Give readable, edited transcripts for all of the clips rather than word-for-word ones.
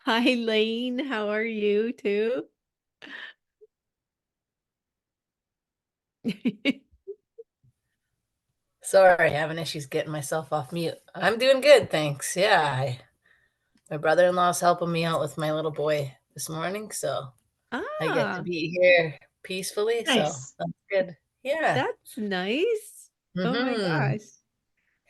Hi, Lane. How are you too? Sorry, having issues getting myself off mute. I'm doing good, thanks. Yeah, my brother-in-law's helping me out with my little boy this morning, so I get to Ah, be here peacefully, so Nice. that's good. Yeah. that's nice. Oh my Mhm. gosh.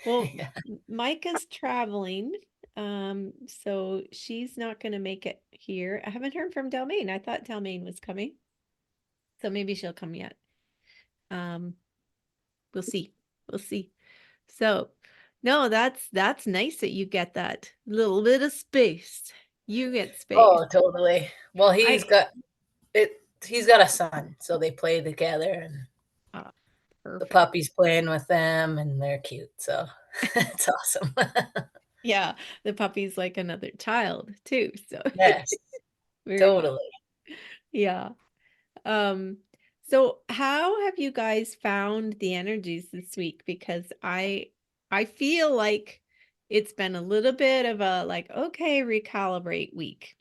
Well, Yeah. Micah's traveling, so she's not going to make it here. I haven't heard from Delmaine. I thought Delmaine was coming, so maybe she'll come yet. Um, we'll see. We'll see. So, no, that's nice that you get that little bit of space. You get space. Oh, totally. Well, he's I got it he's got a son, so they play together and ah, the perfect. puppy's playing with them and they're cute, so it's awesome. Yeah, the puppy's like another child too, so Yes, very fun. totally. Yeah. Um, so how have you guys found the energies this week? Because I feel like it's been a little bit of a like, okay, recalibrate week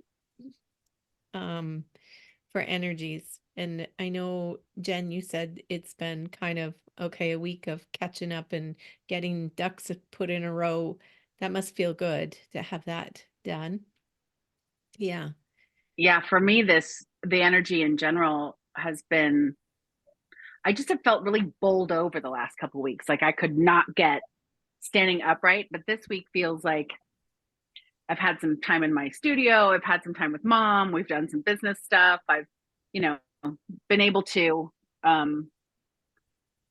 um for energies. And I know Jen, you said it's been kind of okay, a week of catching up and getting ducks put in a row. That must feel good to have that done. Yeah. Yeah, for me, the energy in general has been, I just have felt really bowled over the last couple of weeks. Like I could not get standing upright, but this week feels like I've had some time in my studio. I've had some time with mom. We've done some business stuff. I've, you know, been able to um,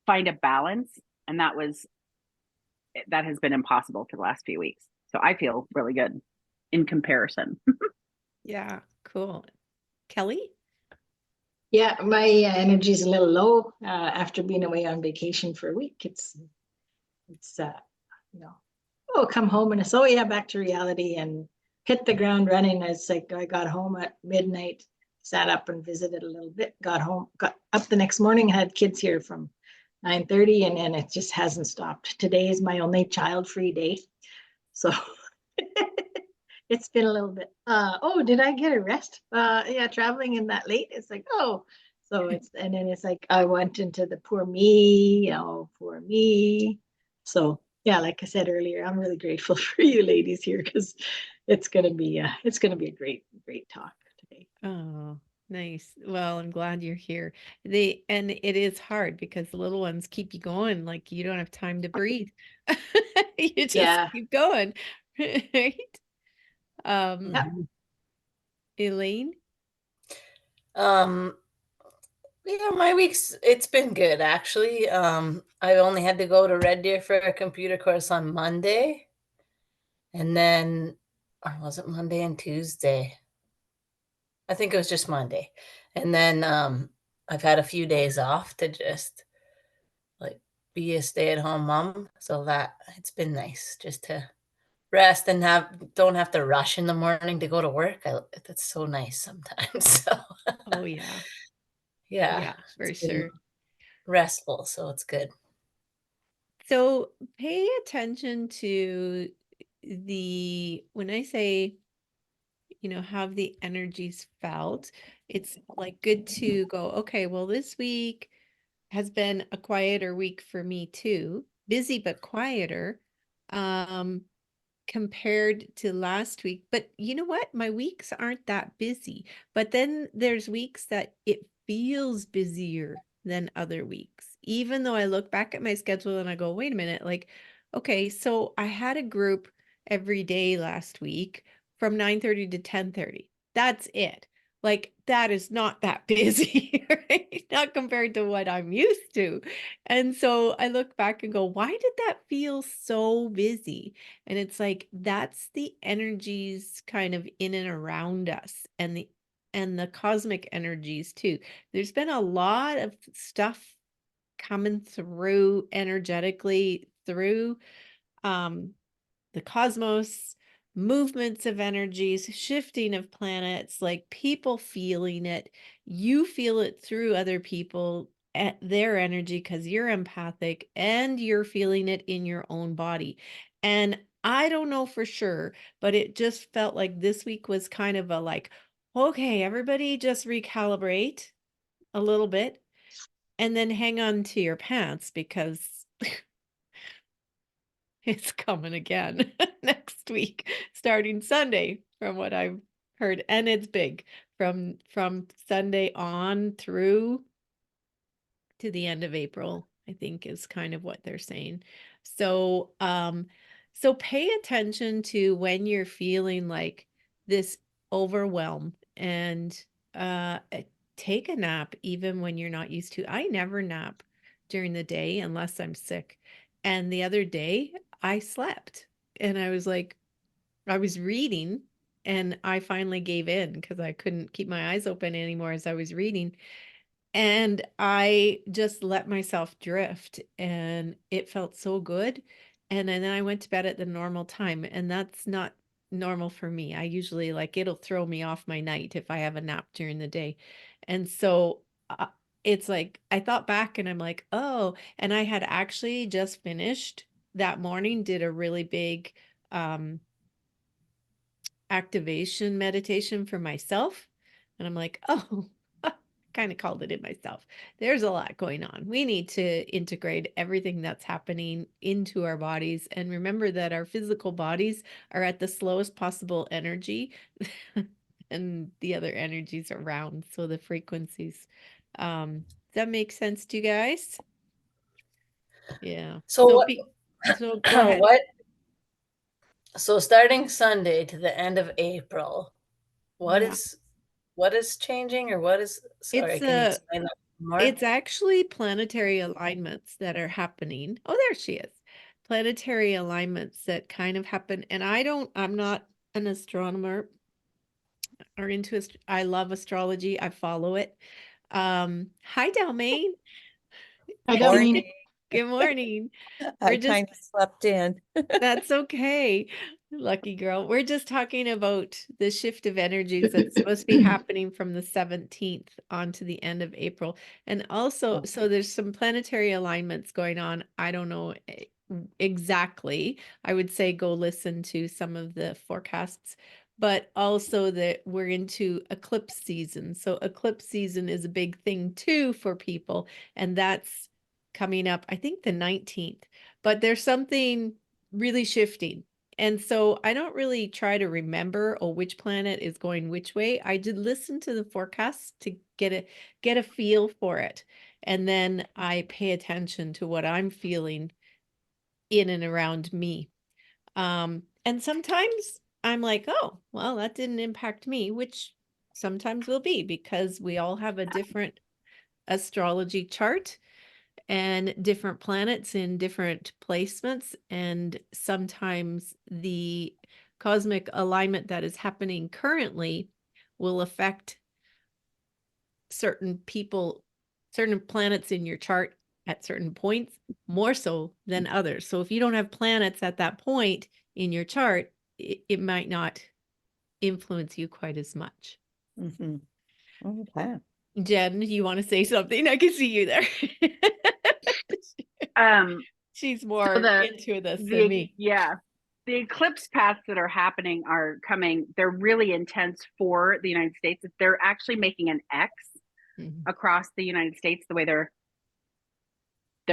find a balance. And that has been impossible for the last few weeks. So I feel really good in comparison. Yeah, cool. Kelly? Yeah, my energy is a little low after being away on vacation for a week. It's you know, oh, come home and it's oh yeah, back to reality and hit the ground running. It's like I got home at midnight, sat up and visited a little bit, got home, got up the next morning, had kids here from 9:30 and it just hasn't stopped. Today is my only child-free day. So it's been a little bit oh, did I get a rest? Yeah, traveling in that late. It's like, oh, so it's and then it's like I went into the poor me, poor me. So yeah, like I said earlier, I'm really grateful for you ladies here because it's gonna be a great talk today. Oh, nice. Well, I'm glad you're here. And it is hard because the little ones keep you going, like you don't have time to breathe. You just Yeah. keep going, right? Um, Yeah. Mhm. Elaine? Um, Yeah, my week's it's been good actually. I only had to go to Red Deer for a computer course on Monday, and then or was it Monday and Tuesday? I think it was just Monday. And then I've had a few days off to just like be a stay-at-home mom, so that it's been nice just to rest and don't have to rush in the morning to go to work. That's so nice sometimes. So Oh yeah. yeah, Yeah, it's for been sure. restful, so it's good. So pay attention to when I say, have the energies felt, it's like good to go, okay, well, this week has been a quieter week for me too. Busy but quieter um compared to last week. But you know what? My weeks aren't that busy. But then there's weeks that it feels busier than other weeks. Even though I look back at my schedule and I go, wait a minute, like, okay, so I had a group every day last week from 9:30 to 10:30. That's it. Like that is not that busy, right? Not compared to what I'm used to. And so I look back and go, why did that feel so busy? And it's like that's the energies kind of in and around us and the cosmic energies too. There's been a lot of stuff coming through energetically through um the cosmos, movements of energies, shifting of planets, like people feeling it. You feel it through other people at their energy because you're empathic and you're feeling it in your own body. And I don't know for sure, but it just felt like this week was kind of a like, okay, everybody just recalibrate a little bit and then hang on to your pants because it's coming again next week, starting Sunday, from what I've heard. And it's big from Sunday on through to the end of April, I think is kind of what they're saying. So, so pay attention to when you're feeling like this overwhelm and take a nap even when you're not used to. I never nap during the day unless I'm sick. And the other day I slept and I was like, I was reading and I finally gave in because I couldn't keep my eyes open anymore as I was reading. And I just let myself drift and it felt so good. And then I went to bed at the normal time. And that's not normal for me. I usually like it'll throw me off my night if I have a nap during the day. And so it's like I thought back and I'm like, oh, and I had actually just finished that morning, did a really big activation meditation for myself. And I'm like, oh, kind of called it in myself. There's a lot going on. We need to integrate everything that's happening into our bodies and remember that our physical bodies are at the slowest possible energy and the other energies around. So the frequencies. Does that make sense to you guys? Yeah. So So what, so go ahead. so starting Sunday to the end of April, Yeah. what is changing, or what is, sorry, It's can you a explain that more? It's actually planetary alignments that are happening. Oh, there she is. Planetary alignments that kind of happen. And I'm not an astronomer or into I love astrology. I follow it. Hi, Dalmain. I don't mean, Morning. Good morning. I We're just kind of slept in. That's okay. Lucky girl. We're just talking about the shift of energies that's supposed to be happening from the 17th on to the end of April. And also, so there's some planetary alignments going on. I don't know exactly. I would say go listen to some of the forecasts, but also that we're into eclipse season. So eclipse season is a big thing too for people. And that's coming up, I think the 19th. But there's something really shifting. And so I don't really try to remember which planet is going which way. I did listen to the forecast to get a feel for it. And then I pay attention to what I'm feeling in and around me. And sometimes I'm like, oh, well, that didn't impact me, which sometimes will be because we all have a different astrology chart and different planets in different placements. And sometimes the cosmic alignment that is happening currently will affect certain people, certain planets in your chart at certain points more so than others. So if you don't have planets at that point in your chart, it might not influence you quite as much. Mhm. Okay. Jen, you want to say something? I can see you there. She's more into this than me. Yeah. The eclipse paths that are happening are coming, they're really intense for the United States. They're actually making an X across the United States, the way their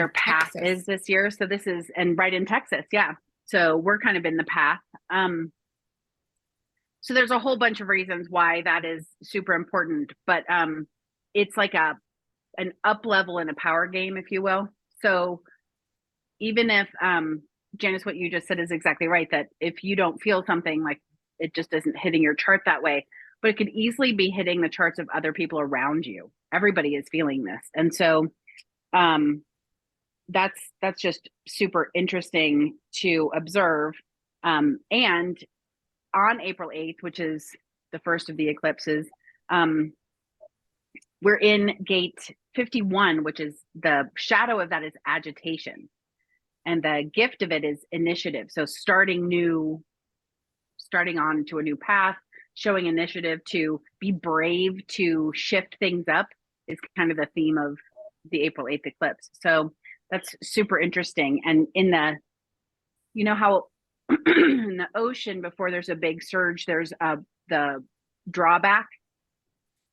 path Texas. is this year. So this is, and right in Texas, yeah. So we're kind of in the path. So there's a whole bunch of reasons why that is super important, but it's like an up level in a power game, if you will. So even if Janice, what you just said is exactly right, that if you don't feel something, like it just isn't hitting your chart that way, but it could easily be hitting the charts of other people around you. Everybody is feeling this. And so that's just super interesting to observe. And on April 8th, which is the first of the eclipses, we're in gate 51, which is the shadow of that is agitation. And the gift of it is initiative. So starting on to a new path, showing initiative, to be brave, to shift things up is kind of the theme of the April 8th eclipse. So that's super interesting. And in the, you know how in the ocean, before there's a big surge, there's the drawback.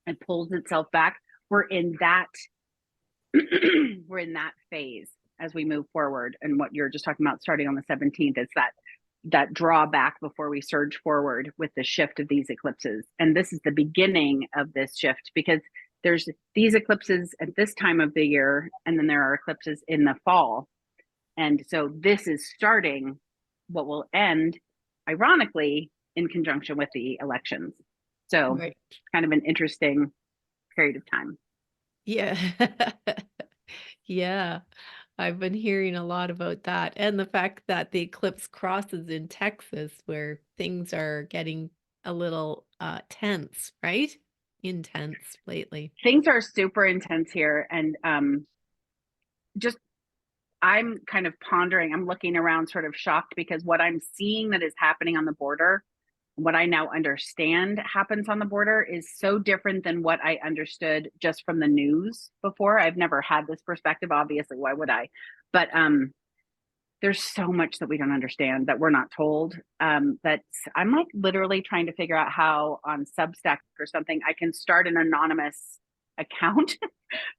It pulls itself back. We're in that we're in that phase as we move forward. And what you're just talking about starting on the 17th is that drawback before we surge forward with the shift of these eclipses. And this is the beginning of this shift, because there's these eclipses at this time of the year, and then there are eclipses in the fall. And so this is starting what will end, ironically, in conjunction with the elections. So Right. kind of an interesting period of time. Yeah. Yeah. I've been hearing a lot about that. And the fact that the eclipse crosses in Texas, where things are getting a little tense, right? Intense lately. Things are super intense here. And just I'm kind of pondering, I'm looking around sort of shocked, because what I'm seeing that is happening on the border, what I now understand happens on the border, is so different than what I understood just from the news before. I've never had this perspective, obviously, why would I? But there's so much that we don't understand, that we're not told, that I'm like literally trying to figure out how on Substack or something I can start an anonymous account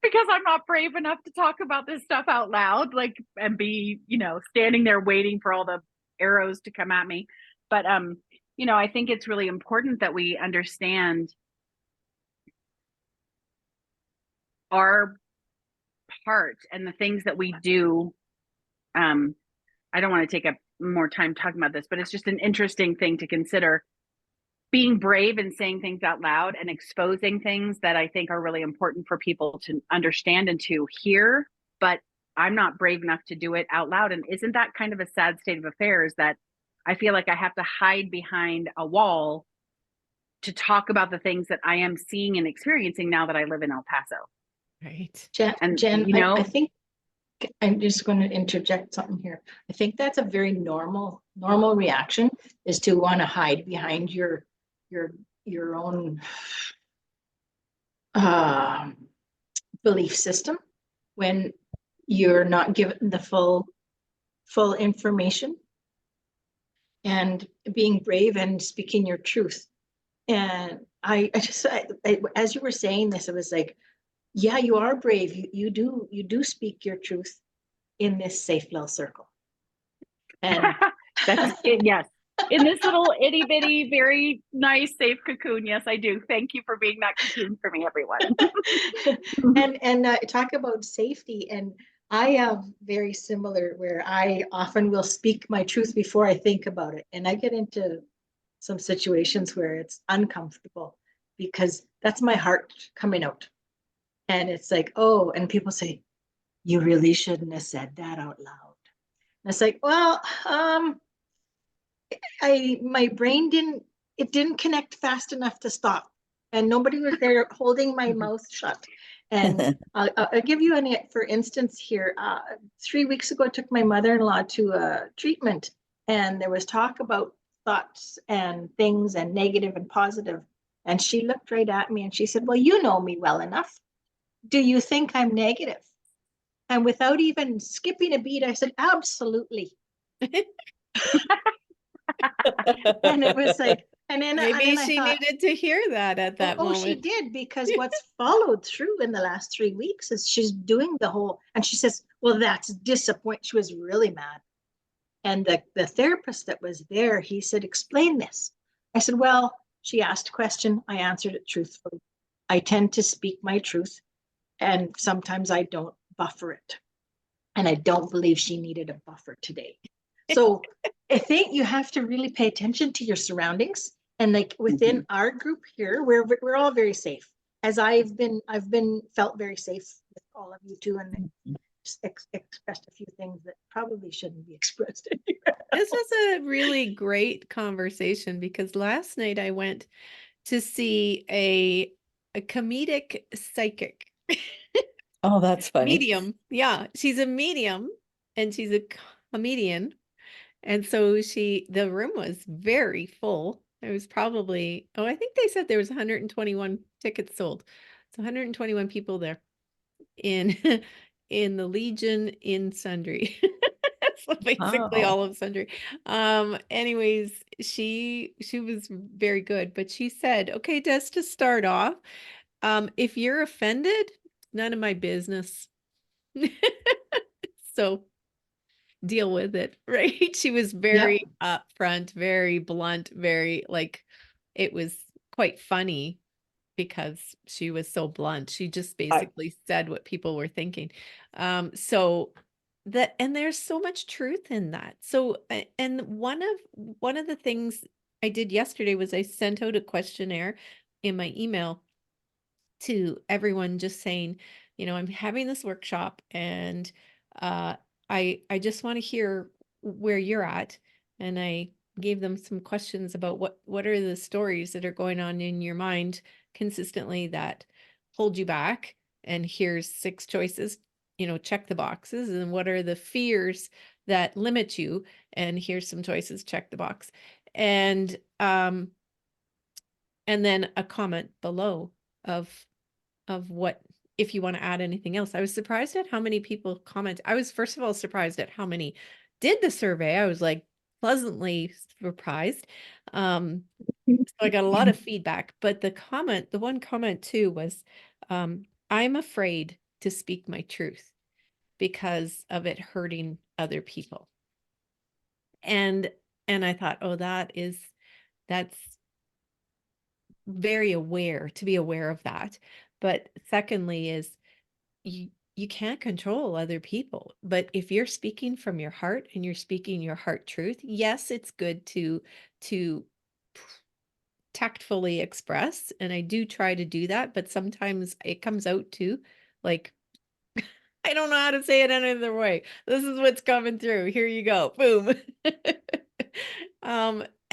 because I'm not brave enough to talk about this stuff out loud, like, and be, standing there waiting for all the arrows to come at me. But I think it's really important that we understand our part and the things that we do. I don't want to take up more time talking about this, but it's just an interesting thing to consider, being brave and saying things out loud and exposing things that I think are really important for people to understand and to hear. But I'm not brave enough to do it out loud. And isn't that kind of a sad state of affairs, that I feel like I have to hide behind a wall to talk about the things that I am seeing and experiencing now that I live in El Paso? Right. Jen, And, I think I'm just going to interject something here. I think that's a very normal reaction, is to want to hide behind your own belief system when you're not given the full information, and being brave and speaking your truth. And I as you were saying this, it was like, yeah, you are brave. You do speak your truth in this safe little circle. And that's it. Yes. In this little itty bitty, very nice, safe cocoon. Yes, I do. Thank you for being that cocoon for me, everyone. and talk about safety. And I am very similar, where I often will speak my truth before I think about it. And I get into some situations where it's uncomfortable, because that's my heart coming out. And it's like, oh, and people say, you really shouldn't have said that out loud. And it's like, well, my brain didn't connect fast enough to stop, and nobody was there holding my mouth shut. And I'll give you for instance here. 3 weeks ago, I took my mother-in-law to a treatment, and there was talk about thoughts and things, and negative and positive. And she looked right at me and she said, well, you know me well enough. Do you think I'm negative? And without even skipping a beat, I said, absolutely. And it was like, and then Maybe I she thought, needed to hear that at that oh, she moment. did, because what's followed through in the last 3 weeks is she's doing the whole, and she says, well, that's disappointing. She was really mad. And the therapist that was there, he said, explain this. I said, well, she asked a question. I answered it truthfully. I tend to speak my truth, and sometimes I don't buffer it. And I don't believe she needed a buffer today. So I think you have to really pay attention to your surroundings. And like within our group here, we're all very safe. As I've felt very safe with all of you too, and expressed a few things that probably shouldn't be expressed anywhere. This was a really great conversation, because last night I went to see a comedic psychic. Oh, that's funny. Medium. Yeah, she's a medium and she's a comedian. And so the room was very full. There was probably, I think they said there was 121 tickets sold. So 121 people there in in the Legion in Sundre. So basically Oh. all of sundry. Anyways, she was very good, but she said, okay, just to start off, if you're offended, none of my business. So deal with it, right? She was very upfront, very blunt, very like it was quite funny because she was so blunt. She just basically said what people were thinking. So that and there's so much truth in that. So and one of the things I did yesterday was I sent out a questionnaire in my email to everyone just saying, I'm having this workshop and uh I just want to hear where you're at. And I gave them some questions about what are the stories that are going on in your mind consistently that hold you back. And here's 6 choices, check the boxes. And what are the fears that limit you? And here's some choices, check the box. And then a comment below of what if you want to add anything else. I was surprised at how many people comment. I was first of all surprised at how many did the survey. I was like pleasantly surprised. So I got a lot of feedback, but the one comment too was, I'm afraid to speak my truth because of it hurting other people. And I thought, oh, that's very aware to be aware of that. But secondly is you can't control other people, but if you're speaking from your heart and you're speaking your heart truth, yes, it's good to tactfully express, and I do try to do that, but sometimes it comes out too like I don't know how to say it any other way. This is what's coming through. Here you go. Boom.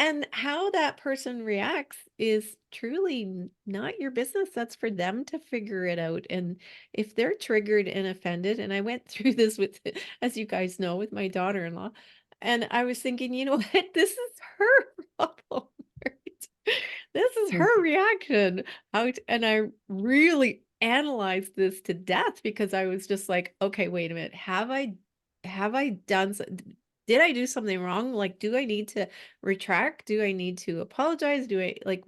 And how that person reacts is truly not your business. That's for them to figure it out. And if they're triggered and offended, and I went through this with, as you guys know, with my daughter-in-law, and I was thinking, you know what? This is her problem. Right? This is her reaction out. And I really analyzed this to death because I was just like, okay, wait a minute. Have I done did I do something wrong? Like, do I need to retract? Do I need to apologize? Do I like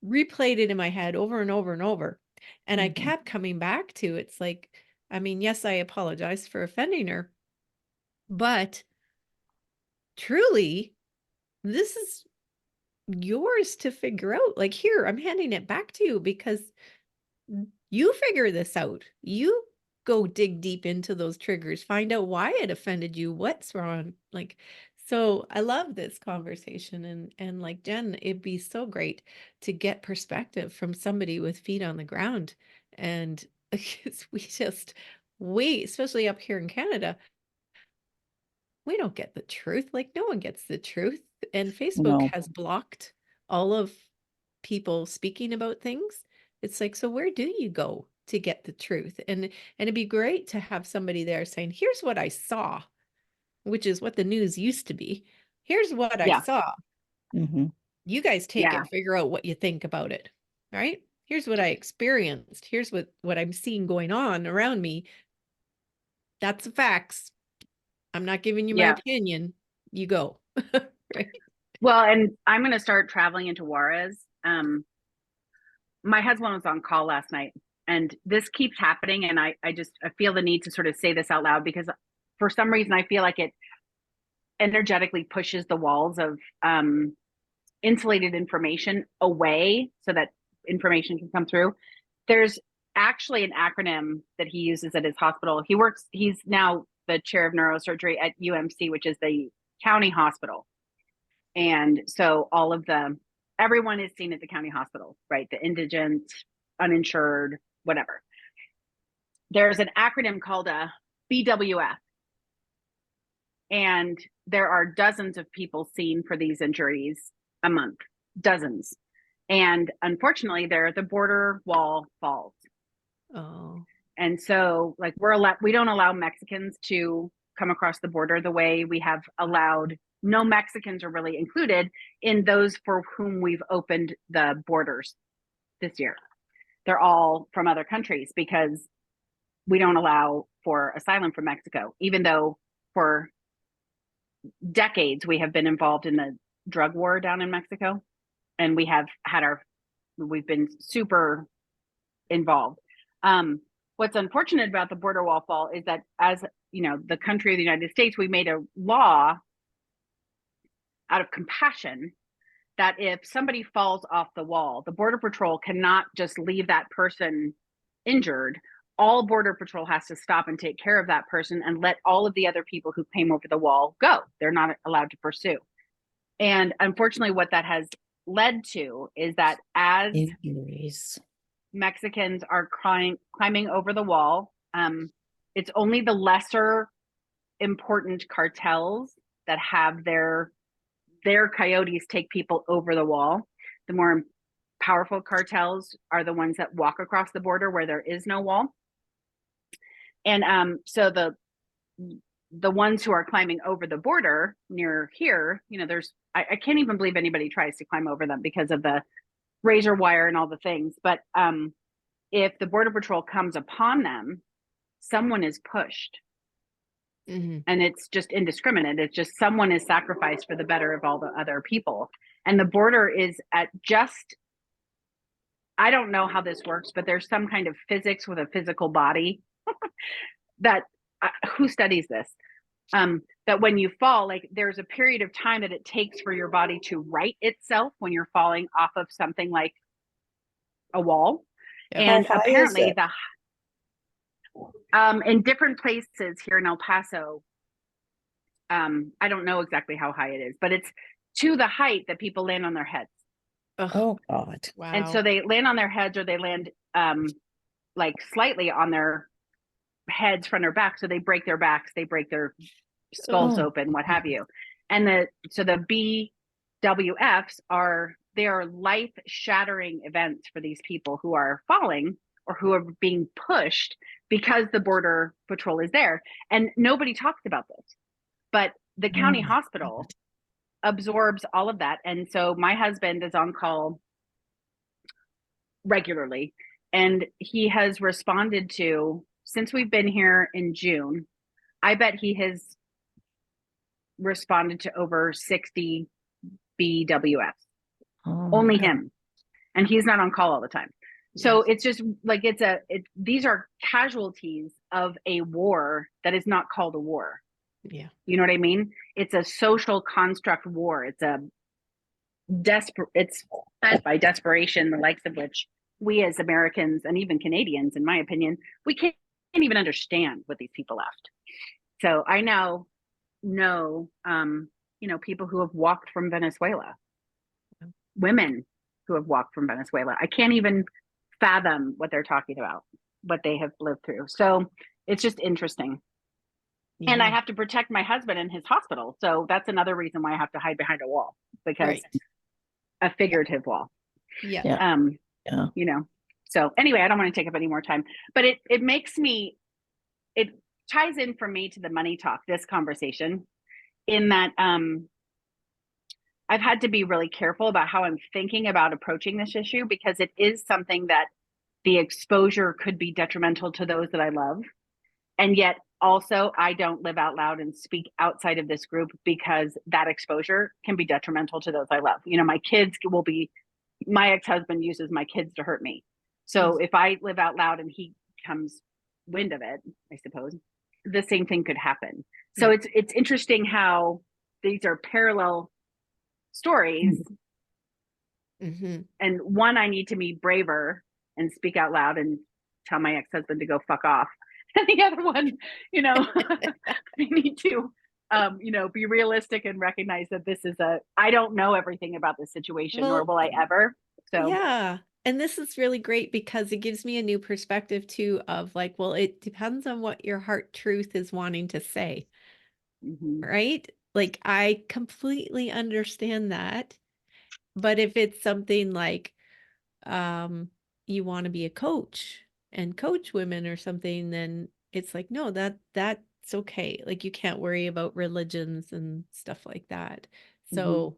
replayed it in my head over and over and over? And I kept coming back to it's like, I mean, yes, I apologize for offending her, but truly, this is yours to figure out. Like, here, I'm handing it back to you because you figure this out. You go dig deep into those triggers, find out why it offended you, what's wrong. Like, so I love this conversation and like Jen, it'd be so great to get perspective from somebody with feet on the ground. And we just especially up here in Canada, we don't get the truth. Like no one gets the truth. And Facebook No. has blocked all of people speaking about things. It's like, so where do you go to get the truth? And it'd be great to have somebody there saying, here's what I saw, which is what the news used to be. Here's what I Yeah. saw. Mm-hmm. You guys take Yeah. it, figure out what you think about it. Right? Here's what I experienced. Here's what I'm seeing going on around me. That's the facts. I'm not giving you my Yeah. opinion. You go. Right? Well, and I'm going to start traveling into Juarez. My husband was on call last night, and this keeps happening. And I feel the need to sort of say this out loud because for some reason I feel like it energetically pushes the walls of insulated information away so that information can come through. There's actually an acronym that he uses at his hospital. He's now the chair of neurosurgery at UMC, which is the county hospital. And so everyone is seen at the county hospital, right? The indigent, uninsured, whatever. There's an acronym called a BWF. And there are dozens of people seen for these injuries a month, dozens. And unfortunately, they're the border wall falls. Oh. And so like we don't allow Mexicans to come across the border the way we have allowed. No Mexicans are really included in those for whom we've opened the borders this year. They're all from other countries because we don't allow for asylum from Mexico, even though for decades we have been involved in the drug war down in Mexico, and we've been super involved. What's unfortunate about the border wall fall is that, as you know, the country of the United States, we made a law out of compassion that if somebody falls off the wall, the Border Patrol cannot just leave that person injured. All Border Patrol has to stop and take care of that person and let all of the other people who came over the wall go. They're not allowed to pursue. And unfortunately, what that has led to is that as Injuries. Mexicans are climbing over the wall, it's only the lesser important cartels that have their coyotes take people over the wall. The more powerful cartels are the ones that walk across the border where there is no wall. And so the ones who are climbing over the border near here, you know, I can't even believe anybody tries to climb over them because of the razor wire and all the things. But if the Border Patrol comes upon them, someone is pushed. Mm-hmm. And it's just indiscriminate. It's just someone is sacrificed for the better of all the other people. And the border is at just, I don't know how this works, but there's some kind of physics with a physical body that who studies this? That when you fall, like there's a period of time that it takes for your body to right itself when you're falling off of something like a wall. Yeah. And How high is apparently it? in different places here in El Paso, I don't know exactly how high it is, but it's to the height that people land on their heads. Ugh, Oh, God. wow. And so they land on their heads, or they land like slightly on their heads, front or back. So they break their backs, they break their skulls Oh. open, what have you. And the BWFs are life shattering events for these people who are falling or who are being pushed because the Border Patrol is there. And nobody talks about this, but the county my hospital absorbs all of that. And so my husband is on call regularly, and he has responded to, since we've been here in June, I bet he has responded to over 60 BWFs. Oh, Only my God. him. And he's not on call all the time. So it's just like these are casualties of a war that is not called a war. Yeah. You know what I mean? It's a social construct war. It's fed by desperation, the likes of which we as Americans and even Canadians, in my opinion, we can't even understand what these people left. So I now know, you know, people who have walked from Venezuela, women who have walked from Venezuela. I can't even fathom what they're talking about, what they have lived through. So it's just interesting. And I have to protect my husband in his hospital. So that's another reason why I have to hide behind a wall, because Right. a figurative wall. Yeah. Yeah. Yeah. You know. So anyway, I don't want to take up any more time, but it makes me, it ties in for me to the money talk, this conversation, in that I've had to be really careful about how I'm thinking about approaching this issue, because it is something that the exposure could be detrimental to those that I love. And yet also I don't live out loud and speak outside of this group, because that exposure can be detrimental to those I love. You know, my ex-husband uses my kids to hurt me. So if I live out loud and he comes wind of it, I suppose the same thing could happen. So it's interesting how these are parallel stories. Mm-hmm. And one, I need to be braver and speak out loud and tell my ex-husband to go fuck off. And the other one, you know, I need to, you know, be realistic and recognize that I don't know everything about this situation, nor will I ever. So yeah. And this is really great because it gives me a new perspective too, of like, well, it depends on what your heart truth is wanting to say. Right? Like, I completely understand that. But if it's something like, you want to be a coach and coach women or something, then it's like, no, that's okay. Like, you can't worry about religions and stuff like that. So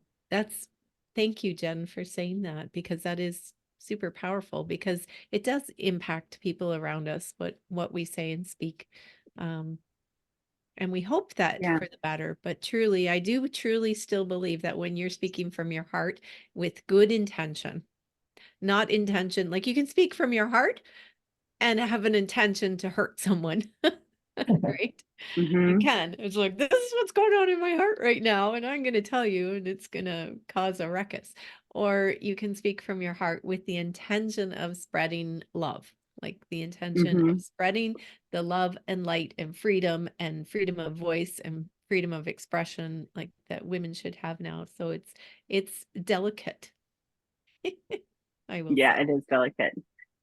thank you, Jen, for saying that, because that is super powerful, because it does impact people around us, what we say and speak. And we hope that Yeah. for the better, but truly, I do truly still believe that when you're speaking from your heart with good intention, not intention, like you can speak from your heart and have an intention to hurt someone, right? You Hmm. can. It's like, this is what's going on in my heart right now, and I'm going to tell you, and it's going to cause a ruckus. Or you can speak from your heart with the intention of spreading love, like the intention Hmm. of spreading the love and light and freedom of voice and freedom of expression, like that women should have now. So it's delicate. I will Yeah, say. it is delicate.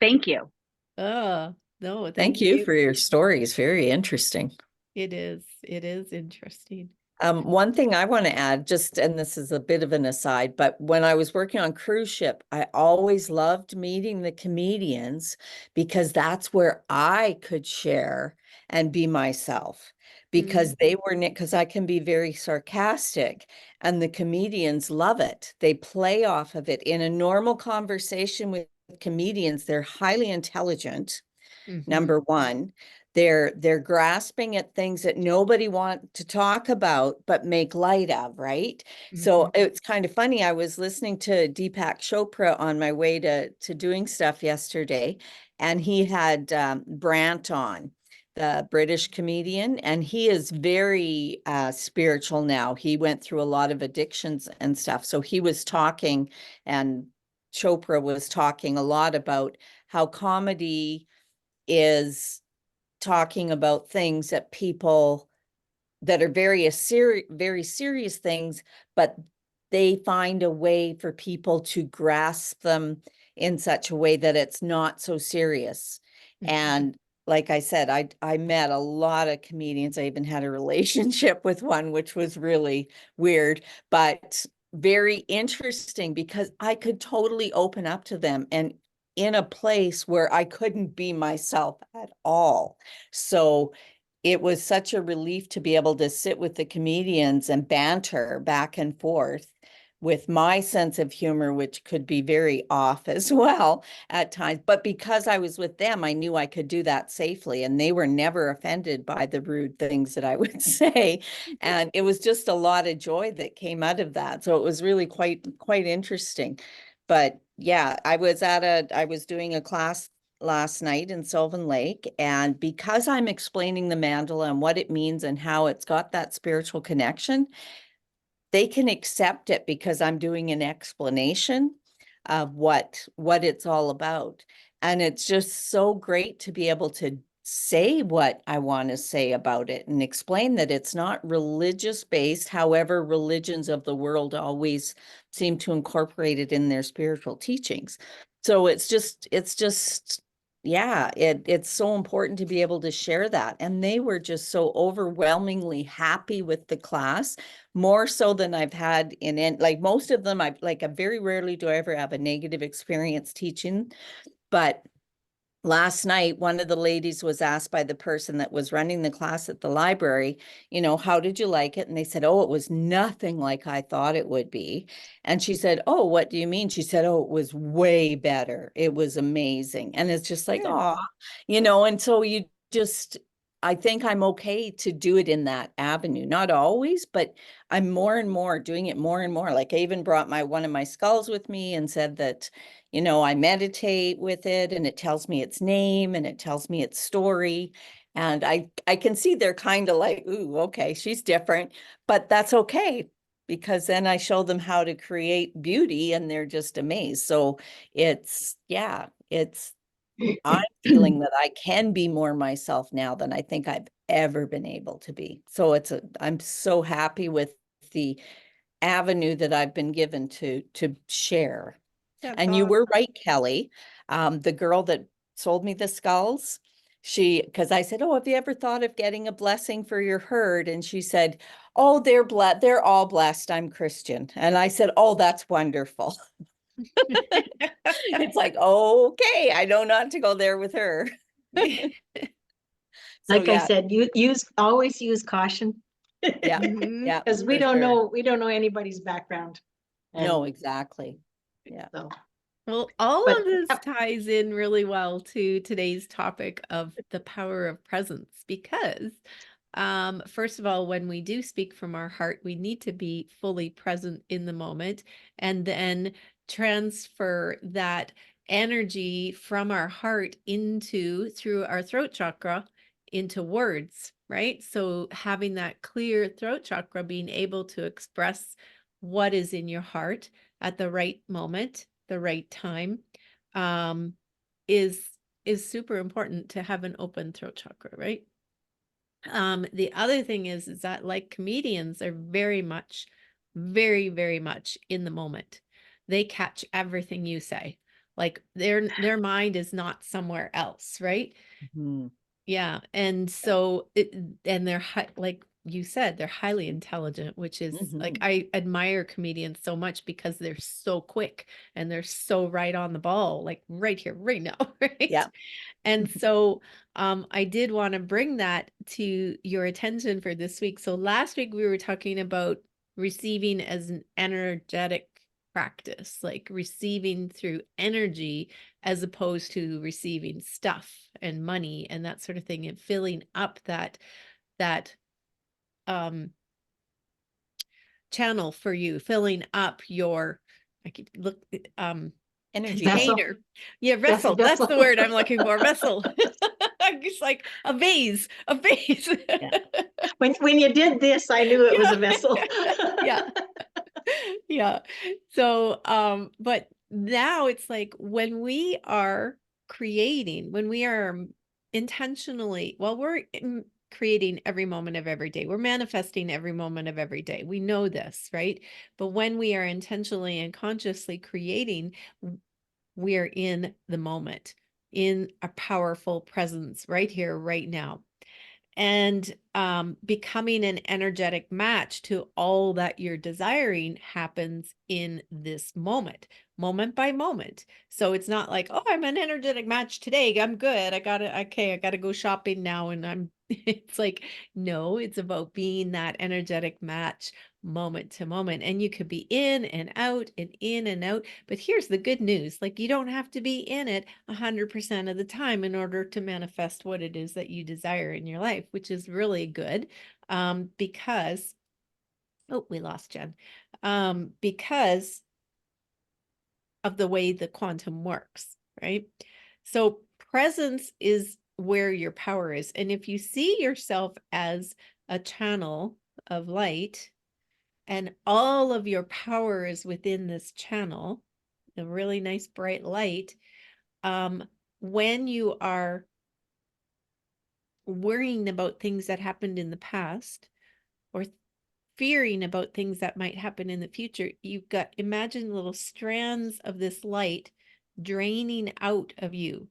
Thank you. Oh, no, Thank thank you you. for your stories. Very interesting. It is. It is interesting. One thing I want to add, just, and this is a bit of an aside, but when I was working on cruise ship, I always loved meeting the comedians because that's where I could share and be myself because they were, because I can be very sarcastic and the comedians love it. They play off of it. In a normal conversation with comedians, they're highly intelligent. Mhm. Number one, they're grasping at things that nobody want to talk about but make light of, right? So Mhm. it's kind of funny. I was listening to Deepak Chopra on my way to doing stuff yesterday, and he had Brant on, the British comedian, and he is very spiritual now. He went through a lot of addictions and stuff. So he was talking, and Chopra was talking a lot about how comedy is talking about things that people that are very serious things, but they find a way for people to grasp them in such a way that it's not so serious. Mhm. And like I said, I met a lot of comedians. I even had a relationship with one, which was really weird, but very interesting because I could totally open up to them and in a place where I couldn't be myself at all. So it was such a relief to be able to sit with the comedians and banter back and forth with my sense of humor, which could be very off as well at times. But because I was with them, I knew I could do that safely. And they were never offended by the rude things that I would say. And it was just a lot of joy that came out of that. So it was really quite interesting. But yeah, I was doing a class last night in Sylvan Lake. And because I'm explaining the mandala and what it means and how it's got that spiritual connection, they can accept it because I'm doing an explanation of what it's all about. And it's just so great to be able to say what I want to say about it and explain that it's not religious based. However, religions of the world always seem to incorporate it in their spiritual teachings. So it's just yeah, it's so important to be able to share that. And they were just so overwhelmingly happy with the class, more so than I've had like most of them. I very rarely do I ever have a negative experience teaching, but last night, one of the ladies was asked by the person that was running the class at the library, how did you like it? And they said, oh, it was nothing like I thought it would be. And she said, oh, what do you mean? She said, oh, it was way better. It was amazing. And it's just like, Good. oh, and so I think I'm okay to do it in that avenue. Not always, but I'm more and more doing it more and more. Like I even brought one of my skulls with me and said that, I meditate with it and it tells me its name and it tells me its story. And I can see they're kind of like, ooh, okay, she's different, but that's okay because then I show them how to create beauty and they're just amazed. So I'm feeling that I can be more myself now than I think I've ever been able to be. So I'm so happy with the avenue that I've been given to share. That's And you were awesome. right, Kelly. The girl that sold me the skulls, because I said, oh, have you ever thought of getting a blessing for your herd? And she said, oh, they're all blessed. I'm Christian. And I said, oh, that's wonderful. It's like, okay, I know not to go there with her. So Like I yeah, said, always use caution. yeah, Mhm. yeah, Because we for don't sure. know anybody's background. No, And exactly. Yeah. so, Well, all but of this ties in really well to today's topic of the power of presence because First of all, when we do speak from our heart, we need to be fully present in the moment and then transfer that energy from our heart into through our throat chakra into words, right? So having that clear throat chakra, being able to express what is in your heart at the right moment, the right time, um, is super important to have an open throat chakra, right? The other thing is that like comedians are very much, very, very much in the moment. They catch everything you say. Like their mind is not somewhere else, right? Mhm. Yeah. And and they're like you said, they're highly intelligent, which is like, Mhm. I admire comedians so much because they're so quick and they're so right on the ball, like right here, right now, right? Yeah. And so I did want to bring that to your attention for this week. So last week we were talking about receiving as an energetic practice, like receiving through energy as opposed to receiving stuff and money and that sort of thing, and filling up that um channel for you, filling up your, I keep look Energy Vessel. tank. container. Yeah, Vessel, vessel. That's the vessel. word I'm looking for. Vessel. I'm just like a vase, a vase. Yeah. When you did this, I knew it was a Yeah. vessel. Yeah. Yeah. So, but now it's like when we are creating, when we are intentionally, well, creating every moment of every day. We're manifesting every moment of every day. We know this, right? But when we are intentionally and consciously creating, we are in the moment, in a powerful presence right here, right now. And becoming an energetic match to all that you're desiring happens in this moment, moment by moment. So it's not like, oh, I'm an energetic match today, I'm good, I gotta go shopping now, and I'm it's like, no, it's about being that energetic match moment to moment. And you could be in and out and in and out, but here's the good news, like, you don't have to be in it 100% of the time in order to manifest what it is that you desire in your life, which is really good. Because, oh, we lost Jen. Because of the way the quantum works, right? So presence is where your power is. And if you see yourself as a channel of light, and all of your power is within this channel, a really nice bright light, when you are worrying about things that happened in the past or fearing about things that might happen in the future, you've got, imagine little strands of this light draining out of you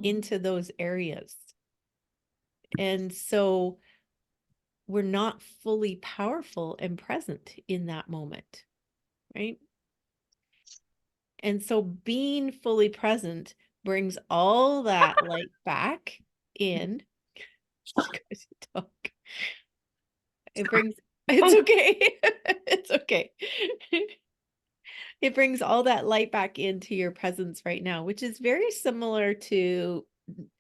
into those areas. And so we're not fully powerful and present in that moment, right? And so being fully present brings all that light back in. It brings, it's okay. It's okay. It brings all that light back into your presence right now, which is very similar to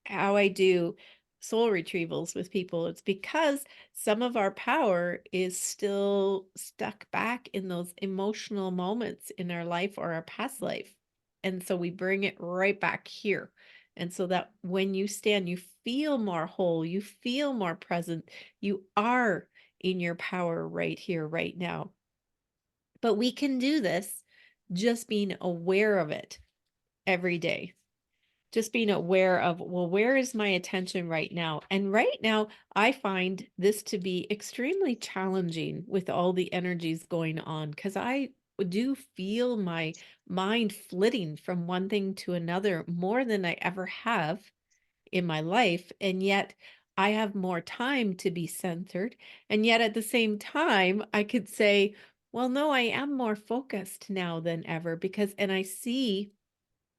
how I do soul retrievals with people. It's because some of our power is still stuck back in those emotional moments in our life or our past life. And so we bring it right back here. And so that when you stand, you feel more whole, you feel more present, you are in your power right here, right now. But we can do this just being aware of it every day. Just being aware of, well, where is my attention right now? And right now, I find this to be extremely challenging with all the energies going on, because I do feel my mind flitting from one thing to another more than I ever have in my life. And yet I have more time to be centered. And yet at the same time, I could say, well, no, I am more focused now than ever, because, and I see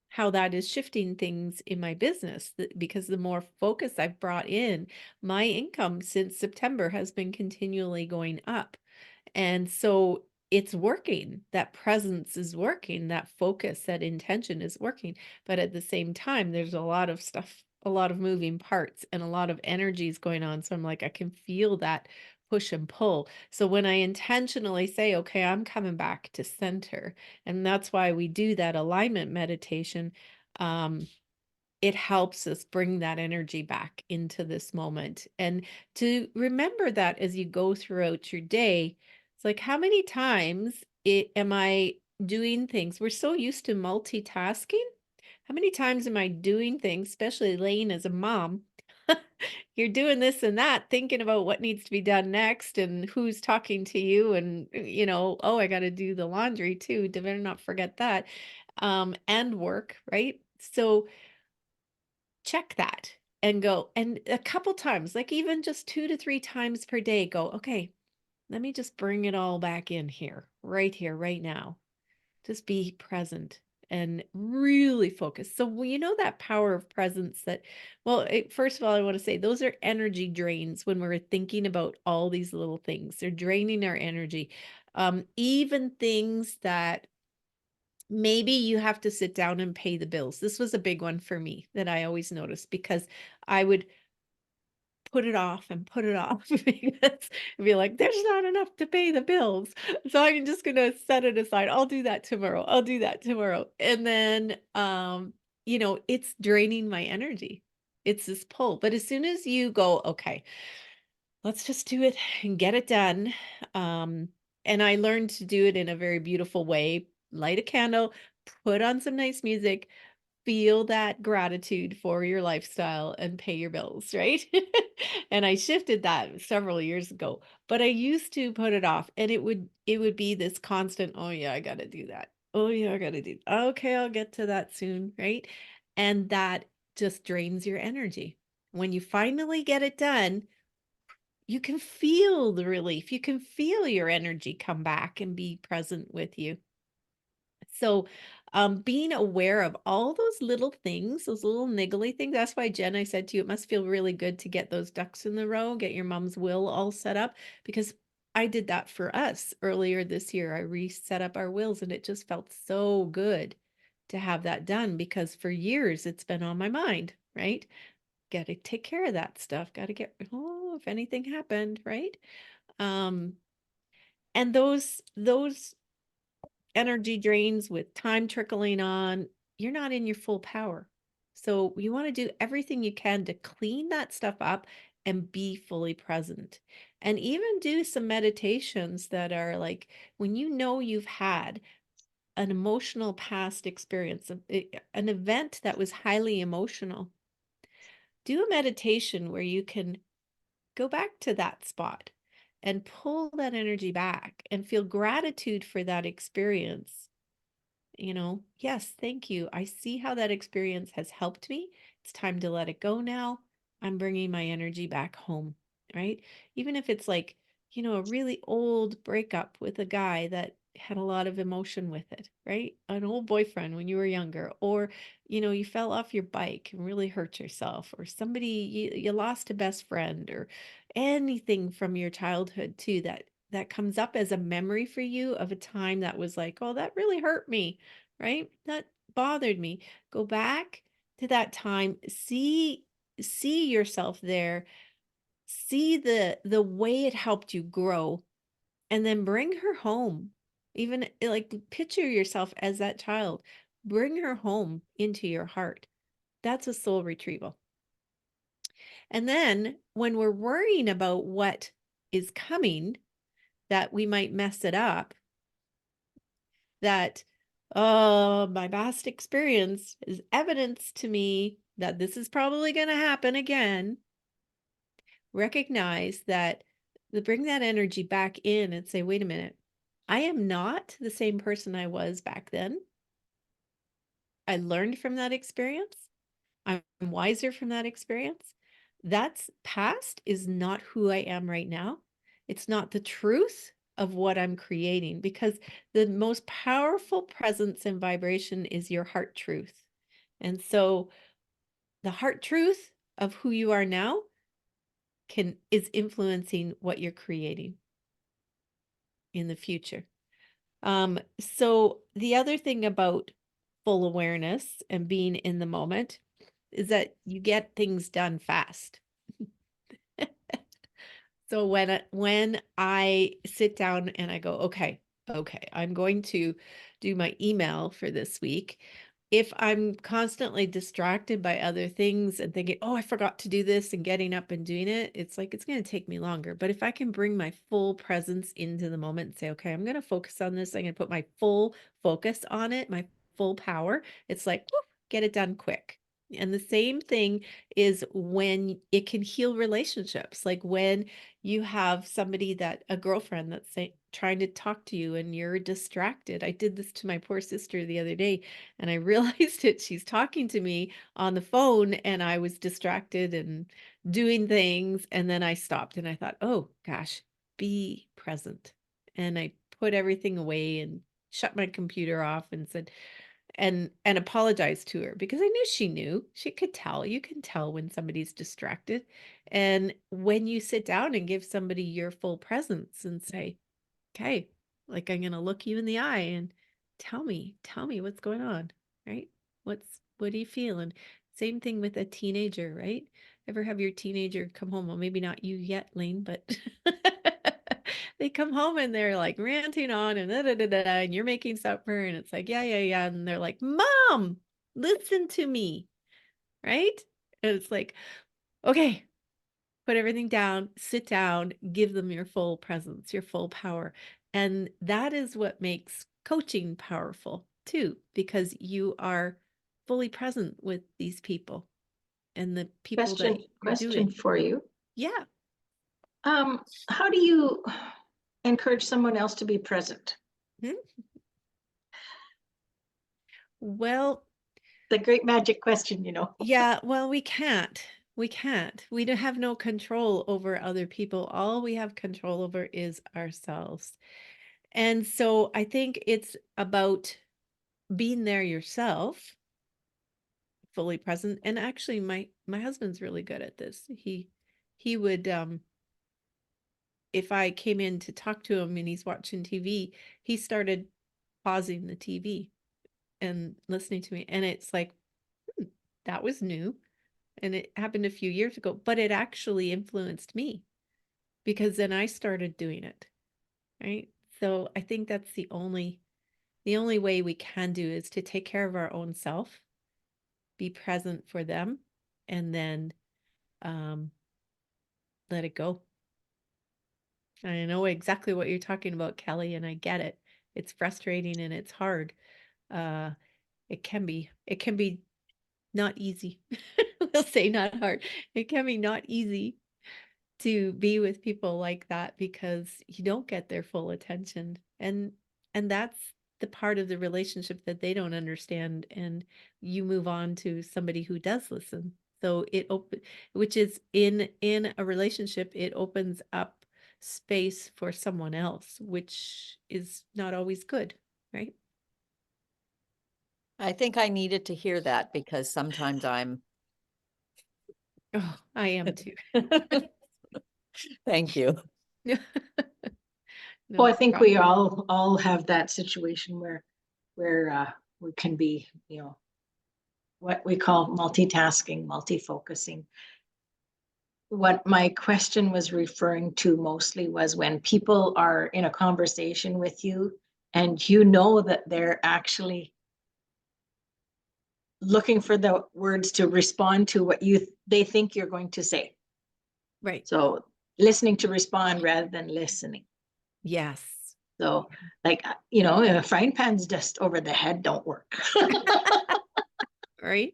how that is shifting things in my business, because the more focus I've brought in, my income since September has been continually going up. And so it's working. That presence is working. That focus, that intention is working. But at the same time, there's a lot of stuff a lot of moving parts and a lot of energies going on. So I'm like, I can feel that push and pull. So when I intentionally say, okay, I'm coming back to center, and that's why we do that alignment meditation, it helps us bring that energy back into this moment. And to remember that as you go throughout your day, it's like, how many times am I doing things? We're so used to multitasking. How many times am I doing things, especially Lane as a mom? You're doing this and that, thinking about what needs to be done next and who's talking to you. And, oh, I got to do the laundry too. Better not forget that. And work, right? So check that and go. And a couple times, like even just 2 to 3 times per day, go, okay, let me just bring it all back in here, right now. Just be present and really focus. So that power of presence that, well, first of all, I want to say those are energy drains when we're thinking about all these little things. They're draining our energy. Even things that maybe you have to sit down and pay the bills. This was a big one for me that I always noticed because I would put it off and put it off because I'd be like, there's not enough to pay the bills. So I'm just going to set it aside. I'll do that tomorrow. I'll do that tomorrow. And then, it's draining my energy. It's this pull. But as soon as you go, okay, let's just do it and get it done. And I learned to do it in a very beautiful way. Light a candle, put on some nice music, feel that gratitude for your lifestyle and pay your bills, right? And I shifted that several years ago, but I used to put it off and it would be this constant, oh yeah, I got to do that. Oh yeah, I got to do. Okay, I'll get to that soon, right? And that just drains your energy. When you finally get it done, you can feel the relief. You can feel your energy come back and be present with you. So, being aware of all those little things, those little niggly things. That's why, Jen, I said to you, it must feel really good to get those ducks in the row, get your mom's will all set up, because I did that for us earlier this year. I reset up our wills and it just felt so good to have that done because for years it's been on my mind, right? Got to take care of that stuff. Got to if anything happened, right? Um, and those energy drains with time trickling on, you're not in your full power. So you want to do everything you can to clean that stuff up and be fully present. And even do some meditations that are like when you've had an emotional past experience, an event that was highly emotional. Do a meditation where you can go back to that spot and pull that energy back and feel gratitude for that experience. Yes, thank you. I see how that experience has helped me. It's time to let it go now. I'm bringing my energy back home, right? Even if it's like, a really old breakup with a guy that had a lot of emotion with it, right? An old boyfriend when you were younger, or, you fell off your bike and really hurt yourself, or somebody, you lost a best friend, or anything from your childhood too that comes up as a memory for you of a time that was like, oh, that really hurt me, right? That bothered me. Go back to that time, see yourself there, see the way it helped you grow, and then bring her home. Even like picture yourself as that child. Bring her home into your heart. That's a soul retrieval. And then when we're worrying about what is coming, that we might mess it up, that, oh, my past experience is evidence to me that this is probably going to happen again. Recognize that, bring that energy back in and say, wait a minute, I am not the same person I was back then. I learned from that experience. I'm wiser from that experience. That's past is not who I am right now. It's not the truth of what I'm creating, because the most powerful presence and vibration is your heart truth. And so the heart truth of who you are now is influencing what you're creating in the future. So the other thing about full awareness and being in the moment, is that you get things done fast. So when I sit down and I go, okay, I'm going to do my email for this week. If I'm constantly distracted by other things and thinking, oh, I forgot to do this and getting up and doing it, it's like it's going to take me longer. But if I can bring my full presence into the moment and say, okay, I'm going to focus on this, I'm going to put my full focus on it, my full power, it's like, whoop, get it done quick. And the same thing is when it can heal relationships. Like when you have somebody a girlfriend that's trying to talk to you and you're distracted. I did this to my poor sister the other day and I realized it. She's talking to me on the phone and I was distracted and doing things. And then I stopped and I thought, oh gosh, be present. And I put everything away and shut my computer off and said, and apologized to her because I knew she could tell. You can tell when somebody's distracted. And when you sit down and give somebody your full presence and say, okay, like I'm going to look you in the eye and tell me what's going on, right? What do you feel? And same thing with a teenager, right? Ever have your teenager come home? Well, maybe not you yet, Lane, but they come home and they're like ranting on and and you're making supper and it's like, yeah. And they're like, Mom, listen to me, right? And it's like, okay, put everything down, sit down, give them your full presence, your full power. And that is what makes coaching powerful too, because you are fully present with these people and the people that you're Question doing. for you. Yeah. How do you encourage someone else to be present? Well, The great magic question, yeah, well, we can't. We can't. We don't have no control over other people. All we have control over is ourselves. And so I think it's about being there yourself, fully present. And actually my husband's really good at this. He would if I came in to talk to him and he's watching TV, he started pausing the TV and listening to me. And it's like, that was new. And it happened a few years ago, but it actually influenced me because then I started doing it. Right. So I think that's the only way we can do is to take care of our own self, be present for them, and then let it go. I know exactly what you're talking about, Kelly, and I get it. It's frustrating and it's hard. It can be not easy. We'll say not hard. It can be not easy to be with people like that because you don't get their full attention. And that's the part of the relationship that they don't understand. And you move on to somebody who does listen. So which is in a relationship, it opens up space for someone else, which is not always good, right? I think I needed to hear that because sometimes I'm. Oh, I am too. Thank you. No Well, I think problem. we all have that situation where we can be, what we call multitasking, multifocusing. What my question was referring to mostly was when people are in a conversation with you and you know that they're actually looking for the words to respond to what they think you're going to say. Right. So listening to respond rather than listening. Yes. So like, a frying pan's just over the head don't work. Right.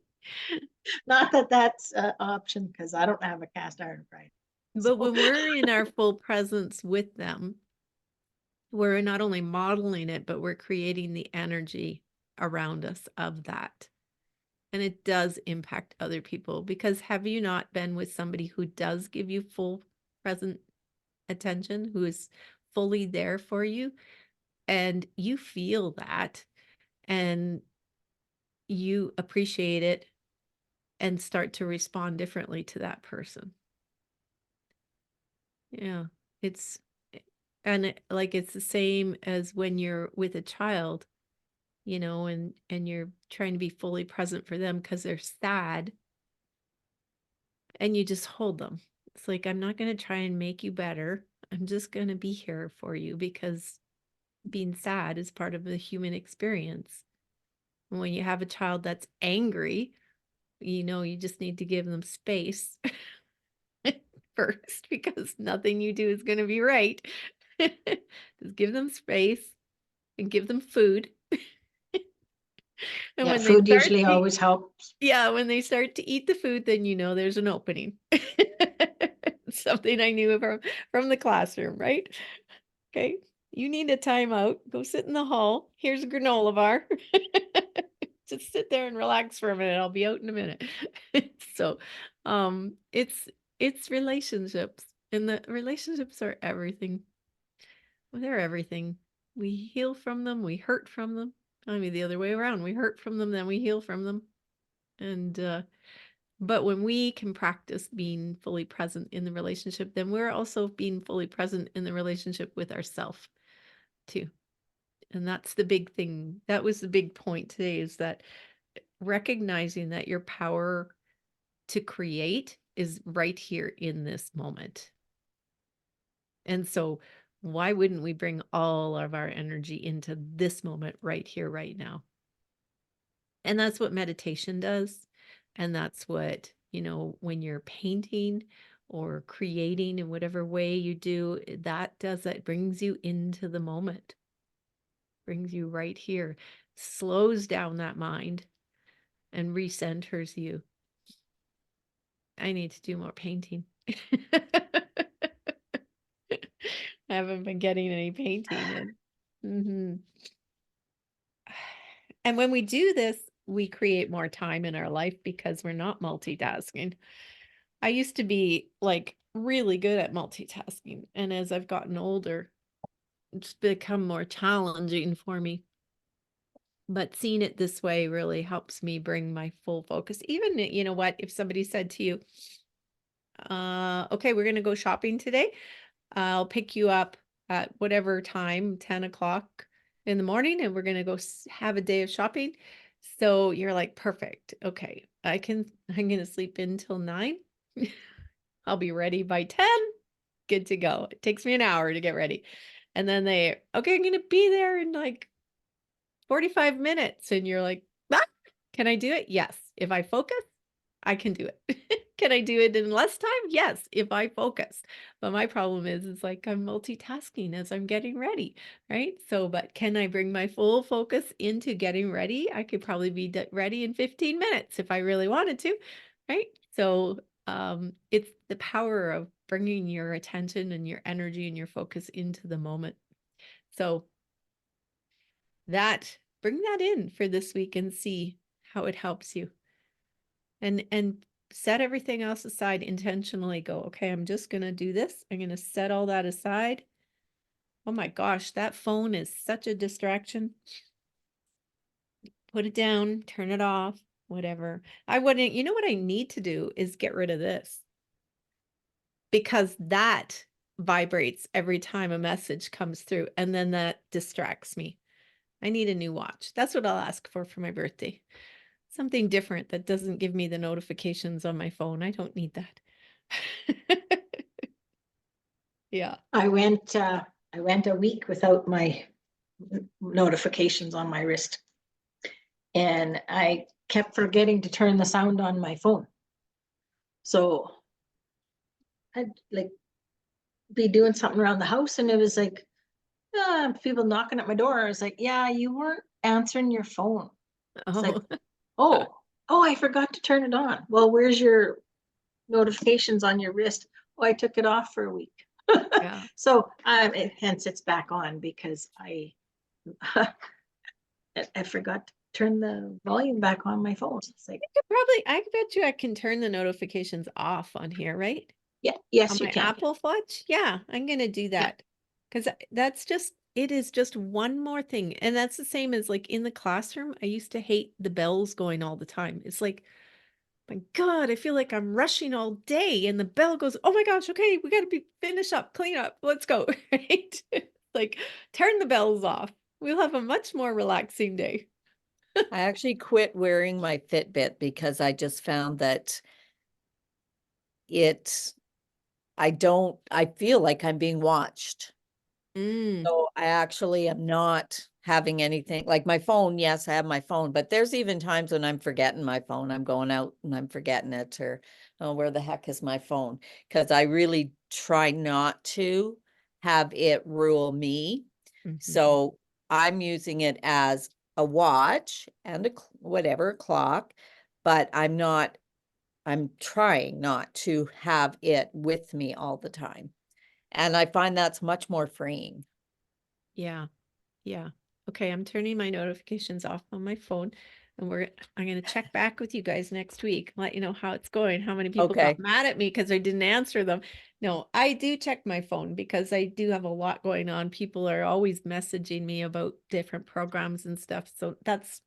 Not that that's an option because I don't have a cast iron frying. But when we're in our full presence with them, we're not only modeling it, but we're creating the energy around us of that. And it does impact other people because have you not been with somebody who does give you full present attention, who is fully there for you, and you feel that and you appreciate it and start to respond differently to that person. Yeah, it's like it's the same as when you're with a child, and you're trying to be fully present for them because they're sad and you just hold them. It's like, I'm not going to try and make you better. I'm just going to be here for you because being sad is part of the human experience. And when you have a child that's angry, you just need to give them space first because nothing you do is going to be right. Just give them space and give them food. And Yeah, when they food start usually to, always helps. yeah, when they start to eat the food, then there's an opening. Something I knew from the classroom, right? Okay. You need a timeout. Go sit in the hall. Here's a granola bar. Just sit there and relax for a minute. I'll be out in a minute. So, it's relationships, and the relationships are everything. Well, they're everything. We heal from them. We hurt from them. I mean, the other way around. We hurt from them, then we heal from them. And but when we can practice being fully present in the relationship, then we're also being fully present in the relationship with ourselves too. And that's the big thing. That was the big point today, is that recognizing that your power to create is right here in this moment. And so why wouldn't we bring all of our energy into this moment right here, right now? And that's what meditation does. And that's what, when you're painting or creating in whatever way you do, that does that, brings you into the moment, brings you right here, slows down that mind and recenters you. I need to do more painting. I haven't been getting any painting in. And when we do this, we create more time in our life because we're not multitasking. I used to be like really good at multitasking. And as I've gotten older, it's become more challenging for me. But seeing it this way really helps me bring my full focus. Even, you know what, if somebody said to you, okay, we're going to go shopping today. I'll pick you up at whatever time, 10 o'clock in the morning, and we're going to go have a day of shopping. So you're like, perfect. Okay, I'm going to sleep until 9. I'll be ready by 10. Good to go. It takes me an hour to get ready. And then okay, I'm going to be there in like 45 minutes. And you're like, ah, can I do it? Yes. If I focus, I can do it. Can I do it in less time? Yes, if I focus. But my problem is like I'm multitasking as I'm getting ready, right? So, but can I bring my full focus into getting ready? I could probably be ready in 15 minutes if I really wanted to, right? So, it's the power of bringing your attention and your energy and your focus into the moment. So bring that in for this week and see how it helps you. And set everything else aside, intentionally go, okay, I'm just going to do this. I'm going to set all that aside. Oh my gosh, that phone is such a distraction. Put it down, turn it off, whatever. You know what I need to do is get rid of this, because that vibrates every time a message comes through, and then that distracts me. I need a new watch. That's what I'll ask for my birthday. Something different that doesn't give me the notifications on my phone. I don't need that. Yeah. I went a week without my notifications on my wrist, and I kept forgetting to turn the sound on my phone. So I'd like be doing something around the house, and it was like people knocking at my door. I was like, yeah, you weren't answering your phone. It's like, oh, I forgot to turn it on. Well, where's your notifications on your wrist? Oh, I took it off for a week. Yeah. So hence it's back on because I forgot to turn the volume back on my phone. It's like, I bet you I can turn the notifications off on here, right? yeah, yes, On you my can. Apple Watch. Yeah, I'm going to do that. Because it is just one more thing. And that's the same as like in the classroom. I used to hate the bells going all the time. It's like, my God, I feel like I'm rushing all day, and the bell goes, oh my gosh, okay, we got to finish up, clean up, let's go, right? Like, turn the bells off. We'll have a much more relaxing day. I actually quit wearing my Fitbit because I just found that I feel like I'm being watched. Mm, So I actually am not having anything like my phone. Yes, I have my phone, but there's even times when I'm forgetting my phone. I'm going out and I'm forgetting it, or oh, where the heck is my phone? Because I really try not to have it rule me. mhm. So I'm using it as a watch and whatever clock, but I'm trying not to have it with me all the time. And I find that's much more freeing. Yeah. Yeah. Okay, I'm turning my notifications off on my phone, and I'm gonna check back with you guys next week, let you know how it's going, how many people got Okay. mad at me because I didn't answer them. No, I do check my phone because I do have a lot going on. People are always messaging me about different programs and stuff. So that's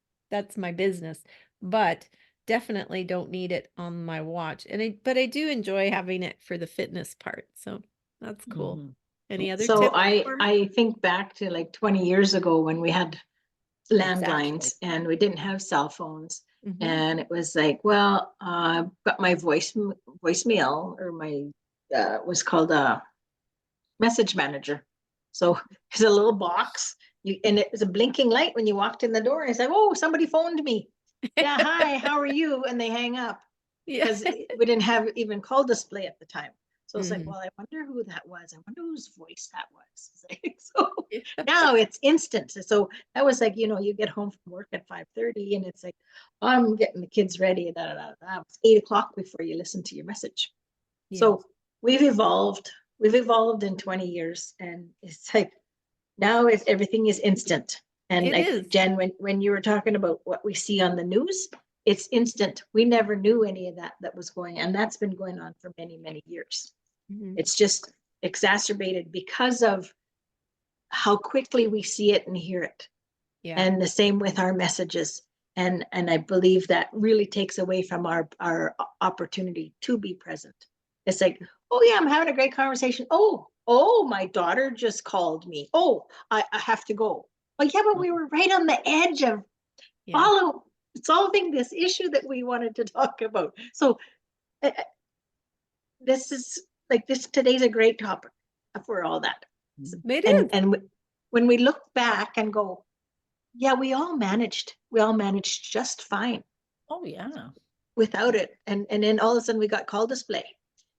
my business. But definitely don't need it on my watch. But I do enjoy having it for the fitness part. So that's cool. Mhm. Any other So tips for me? I think back to like 20 years ago when we had landlines Exactly. and we didn't have cell phones. Mhm. And it was like, well, got my voicemail, or my was called a message manager. So it's a little box, and it was a blinking light when you walked in the door. And it's like, oh, somebody phoned me. Yeah, hi, how are you? And they hang up Yeah. because we didn't have even call display at the time. So it's like, Mhm. well, I wonder who that was. I wonder whose voice that was. It's like, so Yeah. now it's instant. So that was like, you get home from work at 5:30 and it's like, oh, I'm getting the kids ready. Da, da, da, da. It's 8 o'clock before you listen to your message. Yeah. So we've evolved. We've evolved in 20 years. And it's like now everything is instant. And It like is. Jen, when you were talking about what we see on the news, it's instant. We never knew any of that was going on. And that's been going on for many, many years. Mhm. It's just exacerbated because of how quickly we see it and hear it. Yeah. And the same with our messages. And I believe that really takes away from our opportunity to be present. It's like, oh yeah, I'm having a great conversation. Oh, my daughter just called me. Oh, I have to go. Oh yeah, but we were right on the edge of Yeah. solving this issue that we wanted to talk about. So uh, this is like this today's a great topic for all that. It And is. when we look back and go, yeah, we all managed just fine Oh, yeah. without it. And then all of a sudden we got call display.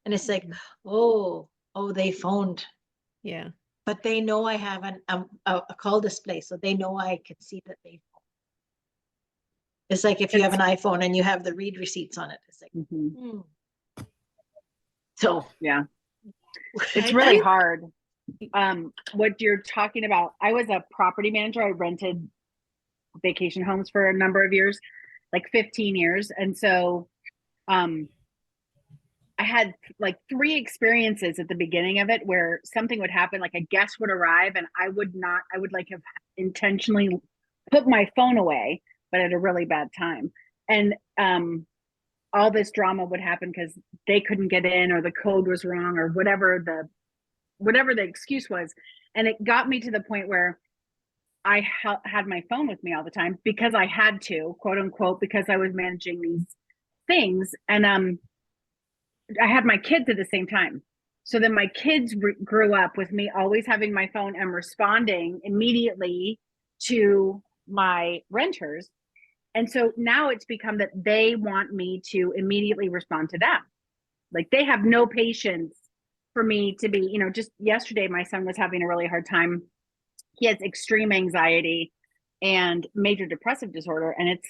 And it's like, oh, they phoned. Yeah. But they know I have a call display, so they know I can see that they phoned. It's like if you have It's an iPhone and you have the read receipts on it. It's like, mhm. so Yeah, it's I really do. hard. What you're talking about, I was a property manager. I rented vacation homes for a number of years, like 15 years. And so um I had like 3 experiences at the beginning of it where something would happen, like a guest would arrive and I would like have intentionally put my phone away, but at a really bad time. And all this drama would happen because they couldn't get in or the code was wrong or whatever the excuse was. And it got me to the point where I had my phone with me all the time because I had to, quote unquote, because I was managing these things. And I had my kids at the same time. So then my kids grew up with me always having my phone and responding immediately to my renters. And so now it's become that they want me to immediately respond to them. Like they have no patience for me to be, just yesterday, my son was having a really hard time. He has extreme anxiety and major depressive disorder, and it's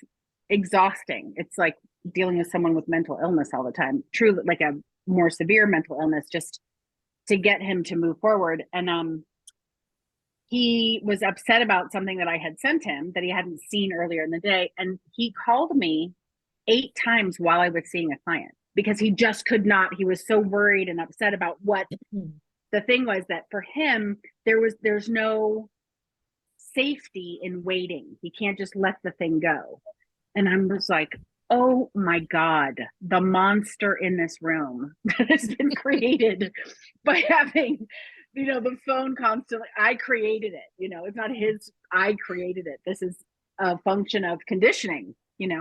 exhausting. It's like dealing with someone with mental illness all the time, truly like a more severe mental illness, just to get him to move forward. And he was upset about something that I had sent him that he hadn't seen earlier in the day. And he called me 8 times while I was seeing a client because he just could not. He was so worried and upset about what the thing was, that for him, there's no safety in waiting. He can't just let the thing go. And I'm just like, oh my God, the monster in this room that has been created by having, the phone constantly. I created it, it's not his, I created it. This is a function of conditioning, it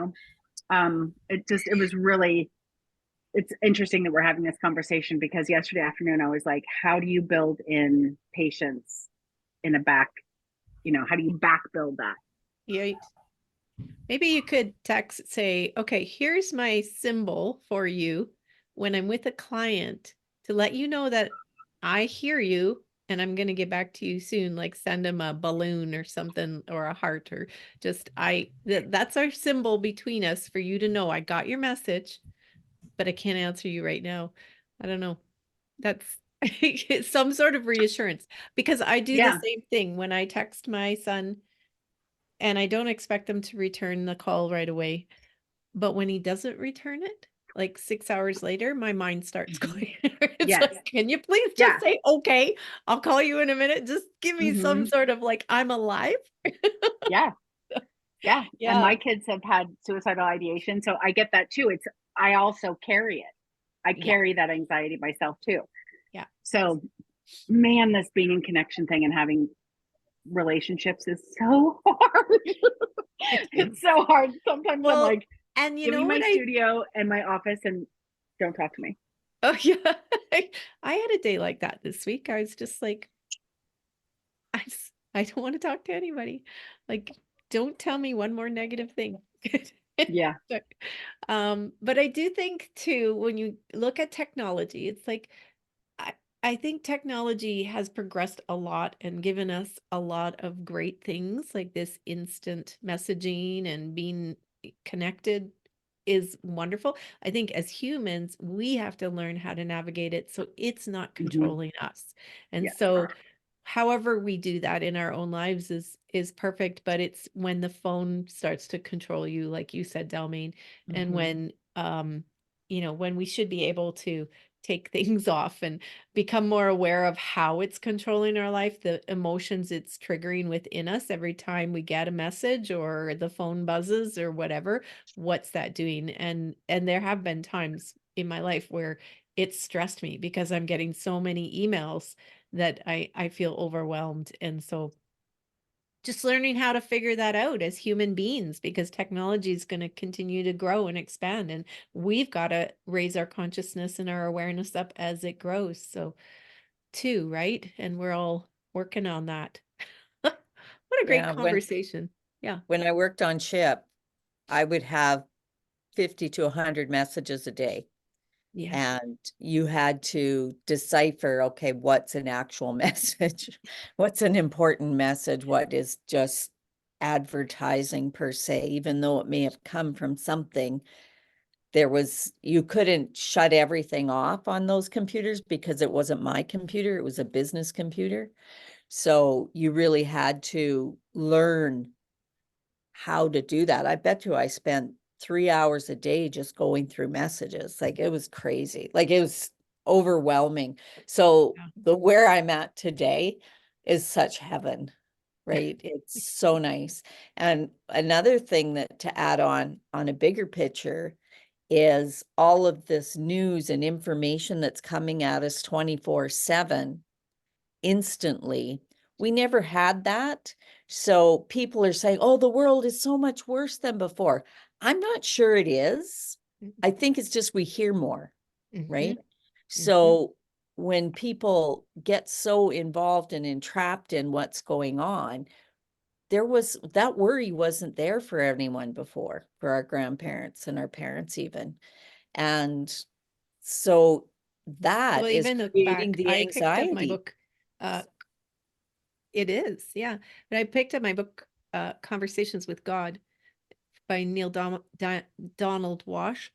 was really it's interesting that we're having this conversation because yesterday afternoon I was like, how do you build in patience in a back, how do you back build that? Right. Maybe you could say, okay, here's my symbol for you when I'm with a client to let you know that I hear you and I'm going to get back to you soon. Like send them a balloon or something or a heart or just, that's our symbol between us for you to know I got your message, but I can't answer you right now. I don't know. That's some sort of reassurance because I do the Yeah. same thing when I text my son and I don't expect them to return the call right away. But when he doesn't return it, like 6 hours later, my mind starts going. It's Yes. like, can you please Yeah. just say, okay, I'll call you in a minute. Just give me some sort of like, I'm alive. Yeah. Yeah. And Yeah. my kids have had suicidal ideation. So I get that too. I also carry it. I Yeah. carry that anxiety myself too. Yeah. So, man, this being in connection thing and having relationships is so hard. It's so hard. Sometimes I'm Well, like, and you give me know my what studio and my office and don't talk to me. oh yeah, I had a day like that this week. I was just like, I don't want to talk to anybody. Like, don't tell me one more negative thing. Yeah. But I do think too, when you look at technology, it's like I, I think technology has progressed a lot and given us a lot of great things like this instant messaging and being connected is wonderful. I think as humans, we have to learn how to navigate it so it's not controlling us. And Yeah. so however we do that in our own lives is perfect, but it's when the phone starts to control you, like you said, Delmaine, and when when we should be able to take things off and become more aware of how it's controlling our life, the emotions it's triggering within us every time we get a message or the phone buzzes or whatever, what's that doing? And there have been times in my life where it stressed me because I'm getting so many emails that I feel overwhelmed. And so just learning how to figure that out as human beings because technology is going to continue to grow and expand and we've got to raise our consciousness and our awareness up as it grows. So too, right? And we're all working on that. What a great Yeah, conversation. Yeah. when I worked on ship, I would have 50 to 100 messages a day. Yeah. And you had to decipher, okay, what's an actual message? What's an important message? What is just advertising per se, even though it may have come from something. You couldn't shut everything off on those computers because it wasn't my computer, it was a business computer. So you really had to learn how to do that. I bet you I spent 3 hours a day just going through messages. Like it was crazy. Like it was overwhelming. So where I'm at today is such heaven, right? It's so nice. And another thing that to add on a bigger picture is all of this news and information that's coming at us 24/7 instantly. We never had that. So people are saying, oh, the world is so much worse than before. I'm not sure it is. I think it's just we hear more, right? So when people get so involved and entrapped in what's going on, that worry wasn't there for anyone before, for our grandparents and our parents even. And so that Well, is even look creating back, the I picked up my anxiety. book. It is, yeah. But I picked up my book, Conversations with God by Donald Walsh.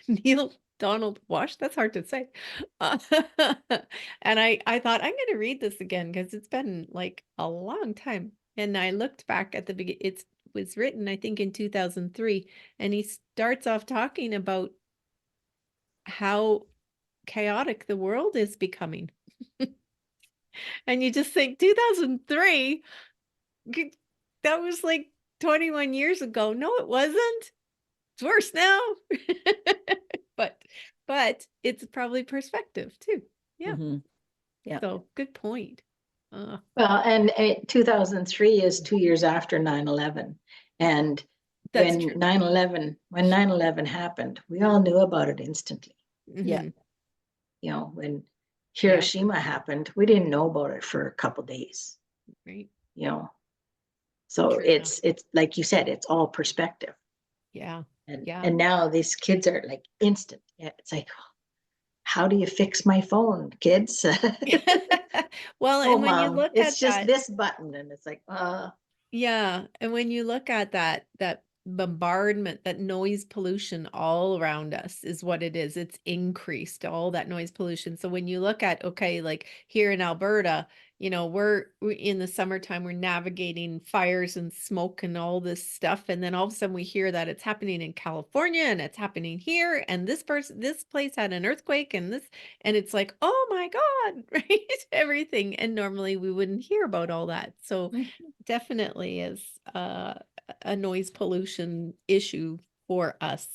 Neil Donald Walsh. That's hard to say. Uh, and I thought I'm going to read this again because it's been like a long time. And I looked back at the beginning. It was written, I think, in 2003, and he starts off talking about how chaotic the world is becoming. And you just think 2003, that was like 21 years ago. No, it wasn't. It's worse now. But it's probably perspective too. Yeah. Yeah. So good point. Well, and 2003 is 2 years after 9/11. And That's when true. 9/11 happened, we all knew about it instantly. Yeah. Mhm. You know, when Yeah. Hiroshima happened, we didn't know about it for a couple days, Right. you know. So True it's like you said, it's all perspective. Yeah. And Yeah. and now these kids are like instant. Yeah, it's like, how do you fix my phone, kids? Well, Oh, and when you mom, look it's at just that, this button, and it's like, yeah, and when you look at that bombardment, that noise pollution all around us is what it is. It's increased all that noise pollution. So when you look at, okay, like here in Alberta, you know, we're in the summertime, we're navigating fires and smoke and all this stuff, and then all of a sudden we hear that it's happening in California and it's happening here, and this place had an earthquake, and it's like, oh my God, right? Everything. And normally we wouldn't hear about all that. So definitely is a noise pollution issue for us,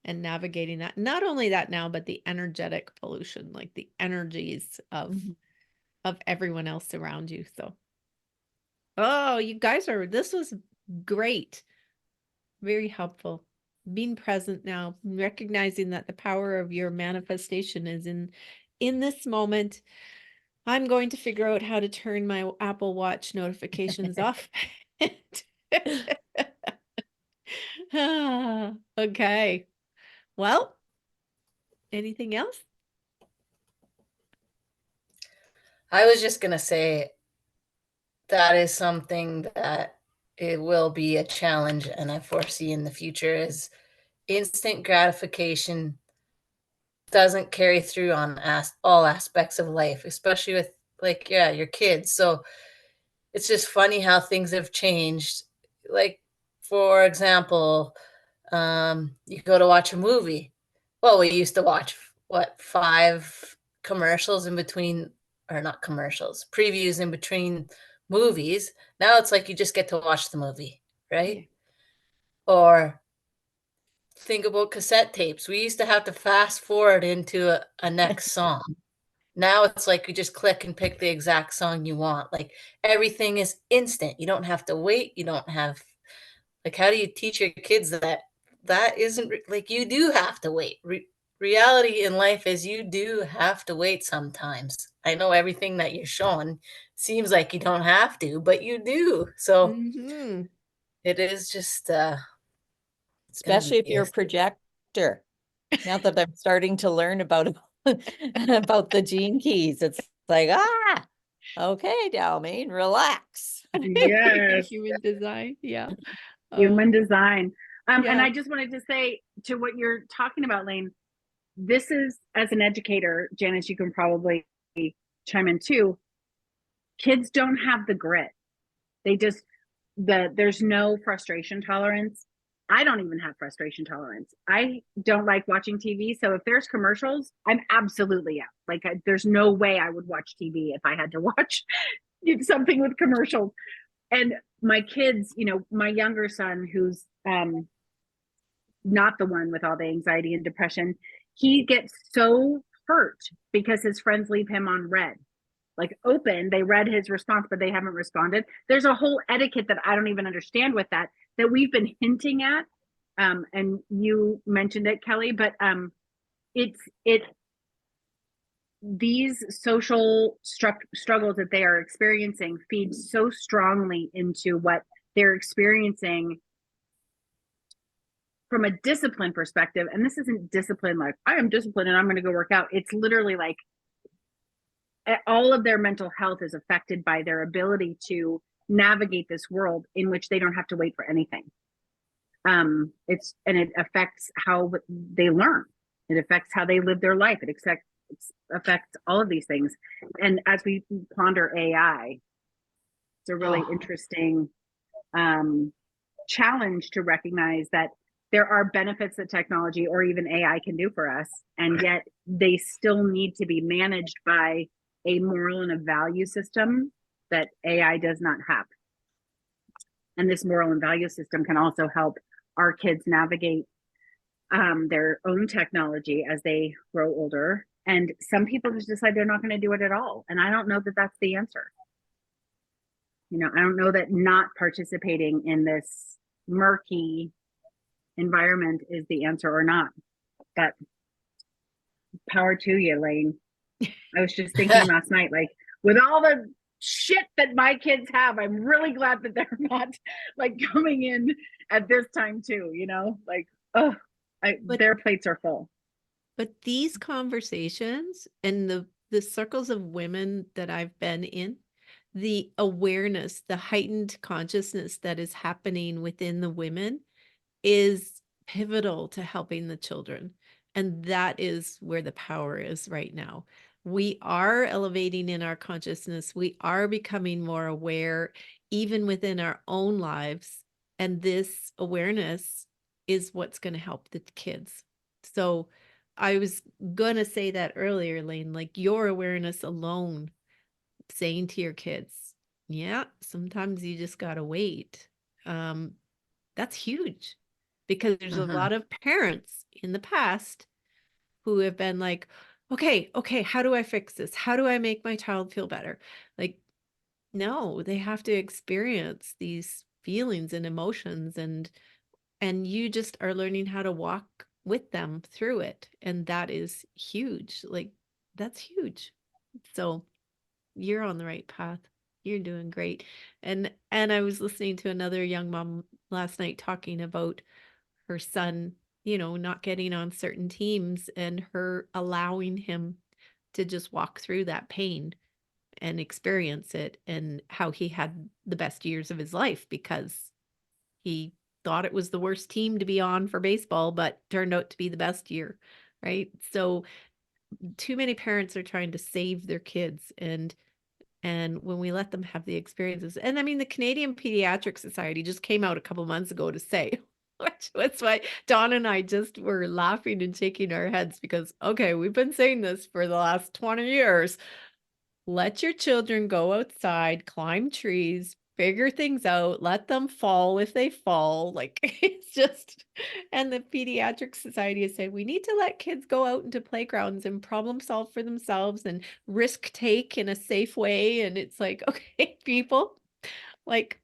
and navigating that. Not only that now, but the energetic pollution, like the energies of everyone else around you. So, oh, you guys this was great. Very helpful. Being present now, recognizing that the power of your manifestation is in this moment. I'm going to figure out how to turn my Apple Watch notifications off. Okay. Well, anything else? I was just going to say that is something that it will be a challenge, and I foresee in the future is instant gratification doesn't carry through on all aspects of life, especially with like, yeah, your kids. So it's just funny how things have changed. Like, for example, you go to watch a movie. Well, we used to watch what, 5 commercials in between, or not commercials, previews in between movies. Now it's like you just get to watch the movie, right? Yeah. Or think about cassette tapes. We used to have to fast forward into a next song. Now it's like you just click and pick the exact song you want. Like everything is instant. You don't have to wait. You don't have, like, how do you teach your kids that that isn't like you do have to wait? Reality in life is you do have to wait sometimes. I know everything that you're showing seems like you don't have to, but you do. So Mm-hmm. it is just it's gonna Especially if be you're a projector. Now that I'm starting to learn about about the gene keys, it's like, okay, Dalmain, relax. Yes. Human design. Yeah. Human design. And yeah. I just wanted to say to what you're talking about, Lane, this is, as an educator, Janice, you can probably chime in too. Kids don't have the grit. They just, there's no frustration tolerance. I don't even have frustration tolerance. I don't like watching TV. So if there's commercials, I'm absolutely out. Like, there's no way I would watch TV if I had to watch something with commercials. And my kids, you know, my younger son, who's not the one with all the anxiety and depression, he gets so hurt because his friends leave him on red. Like, open, they read his response, but they haven't responded. There's a whole etiquette that I don't even understand with that we've been hinting at. And you mentioned it, Kelly, but it's these social struggles that they are experiencing feed so strongly into what they're experiencing from a discipline perspective. And this isn't discipline like, I am disciplined and I'm going to go work out. It's literally like all of their mental health is affected by their ability to navigate this world in which they don't have to wait for anything. And it affects how they learn. It affects how they live their life. It affects all of these things. And as we ponder AI, it's a really interesting challenge to recognize that there are benefits that technology or even AI can do for us, and yet they still need to be managed by a moral and a value system that AI does not have. And this moral and value system can also help our kids navigate their own technology as they grow older. And some people just decide they're not going to do it at all. And I don't know that that's the answer. You know, I don't know that not participating in this murky environment is the answer or not. But power to you, Lane. I was just thinking last night, like, with all the shit that my kids have, I'm really glad that they're not like coming in at this time too, you know, like, oh, But- their plates are full. But these conversations and the circles of women that I've been in, the awareness, the heightened consciousness that is happening within the women is pivotal to helping the children. And that is where the power is right now. We are elevating in our consciousness. We are becoming more aware, even within our own lives. And this awareness is what's going to help the kids. So I was going to say that earlier, Lane, like your awareness alone, saying to your kids, yeah, sometimes you just got to wait. That's huge because there's a lot of parents in the past who have been like, okay, how do I fix this? How do I make my child feel better? Like, no, they have to experience these feelings and emotions, and you just are learning how to walk with them through it. And that is huge. Like, that's huge. So you're on the right path. You're doing great. And I was listening to another young mom last night talking about her son, not getting on certain teams and her allowing him to just walk through that pain and experience it, and how he had the best years of his life because he thought it was the worst team to be on for baseball, but turned out to be the best year, right? So too many parents are trying to save their kids, and when we let them have the experiences. And I mean, the Canadian Pediatric Society just came out a couple months ago to say, which was why Dawn and I just were laughing and shaking our heads because, okay, we've been saying this for the last 20 years. Let your children go outside, climb trees, figure things out, let them fall if they fall. Like, it's just, and the Pediatric Society has said we need to let kids go out into playgrounds and problem solve for themselves and risk take in a safe way. And it's like, okay, people, like,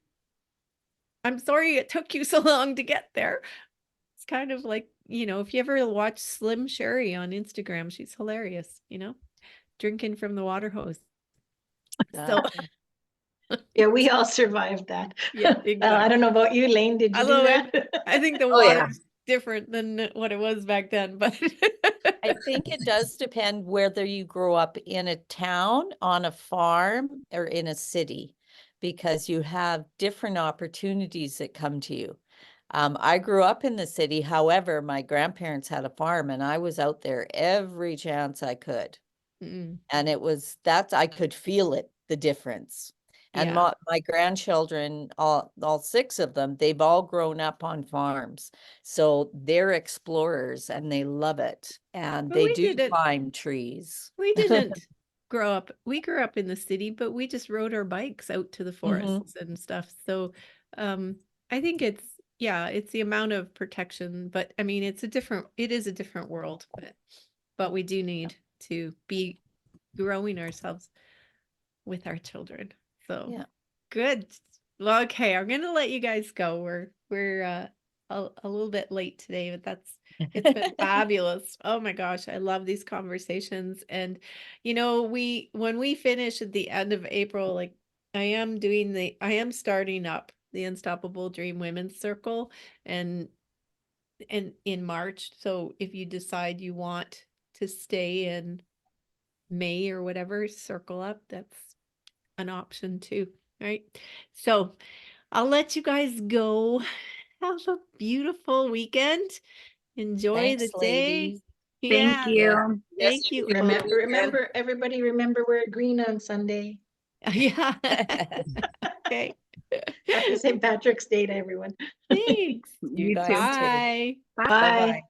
I'm sorry it took you so long to get there. It's kind of like, if you ever watch Slim Sherry on Instagram, she's hilarious, drinking from the water hose. So Yeah, we all survived that. yeah, Well, I exactly. don't know about you, Lane. Did you I do love that? it. I think the Oh, yeah. water's different than what it was back then, but I think it does depend whether you grow up in a town, on a farm, or in a city, because you have different opportunities that come to you. I grew up in the city. However, my grandparents had a farm and I was out there every chance I could. Mm, And I could feel it, the difference. And yeah. my grandchildren, all 6 of them, they've all grown up on farms. So they're explorers and they love it. And But they we do didn't. climb trees. We didn't grow up. We grew up in the city, but we just rode our bikes out to the forests and stuff. So, I think it's the amount of protection, but I mean, it is a different world, but we do need to be growing ourselves with our children. So Yeah. good. Well, okay, I'm gonna let you guys go. We're a little bit late today, but it's been fabulous. Oh my gosh, I love these conversations. And when we finish at the end of April, like I am starting up the Unstoppable Dream Women's Circle and in March. So if you decide you want to stay in May or whatever, circle up, that's an option too, right? So I'll let you guys go. Have a beautiful weekend. Enjoy the Thanks, day. ladies. Thank Yeah, you. thank you. Remember, everybody remember wear green on Sunday. Yeah. Okay. Happy St. Patrick's Day to everyone. Thanks. You You guys too. too. Bye. Bye. Bye. Bye-bye.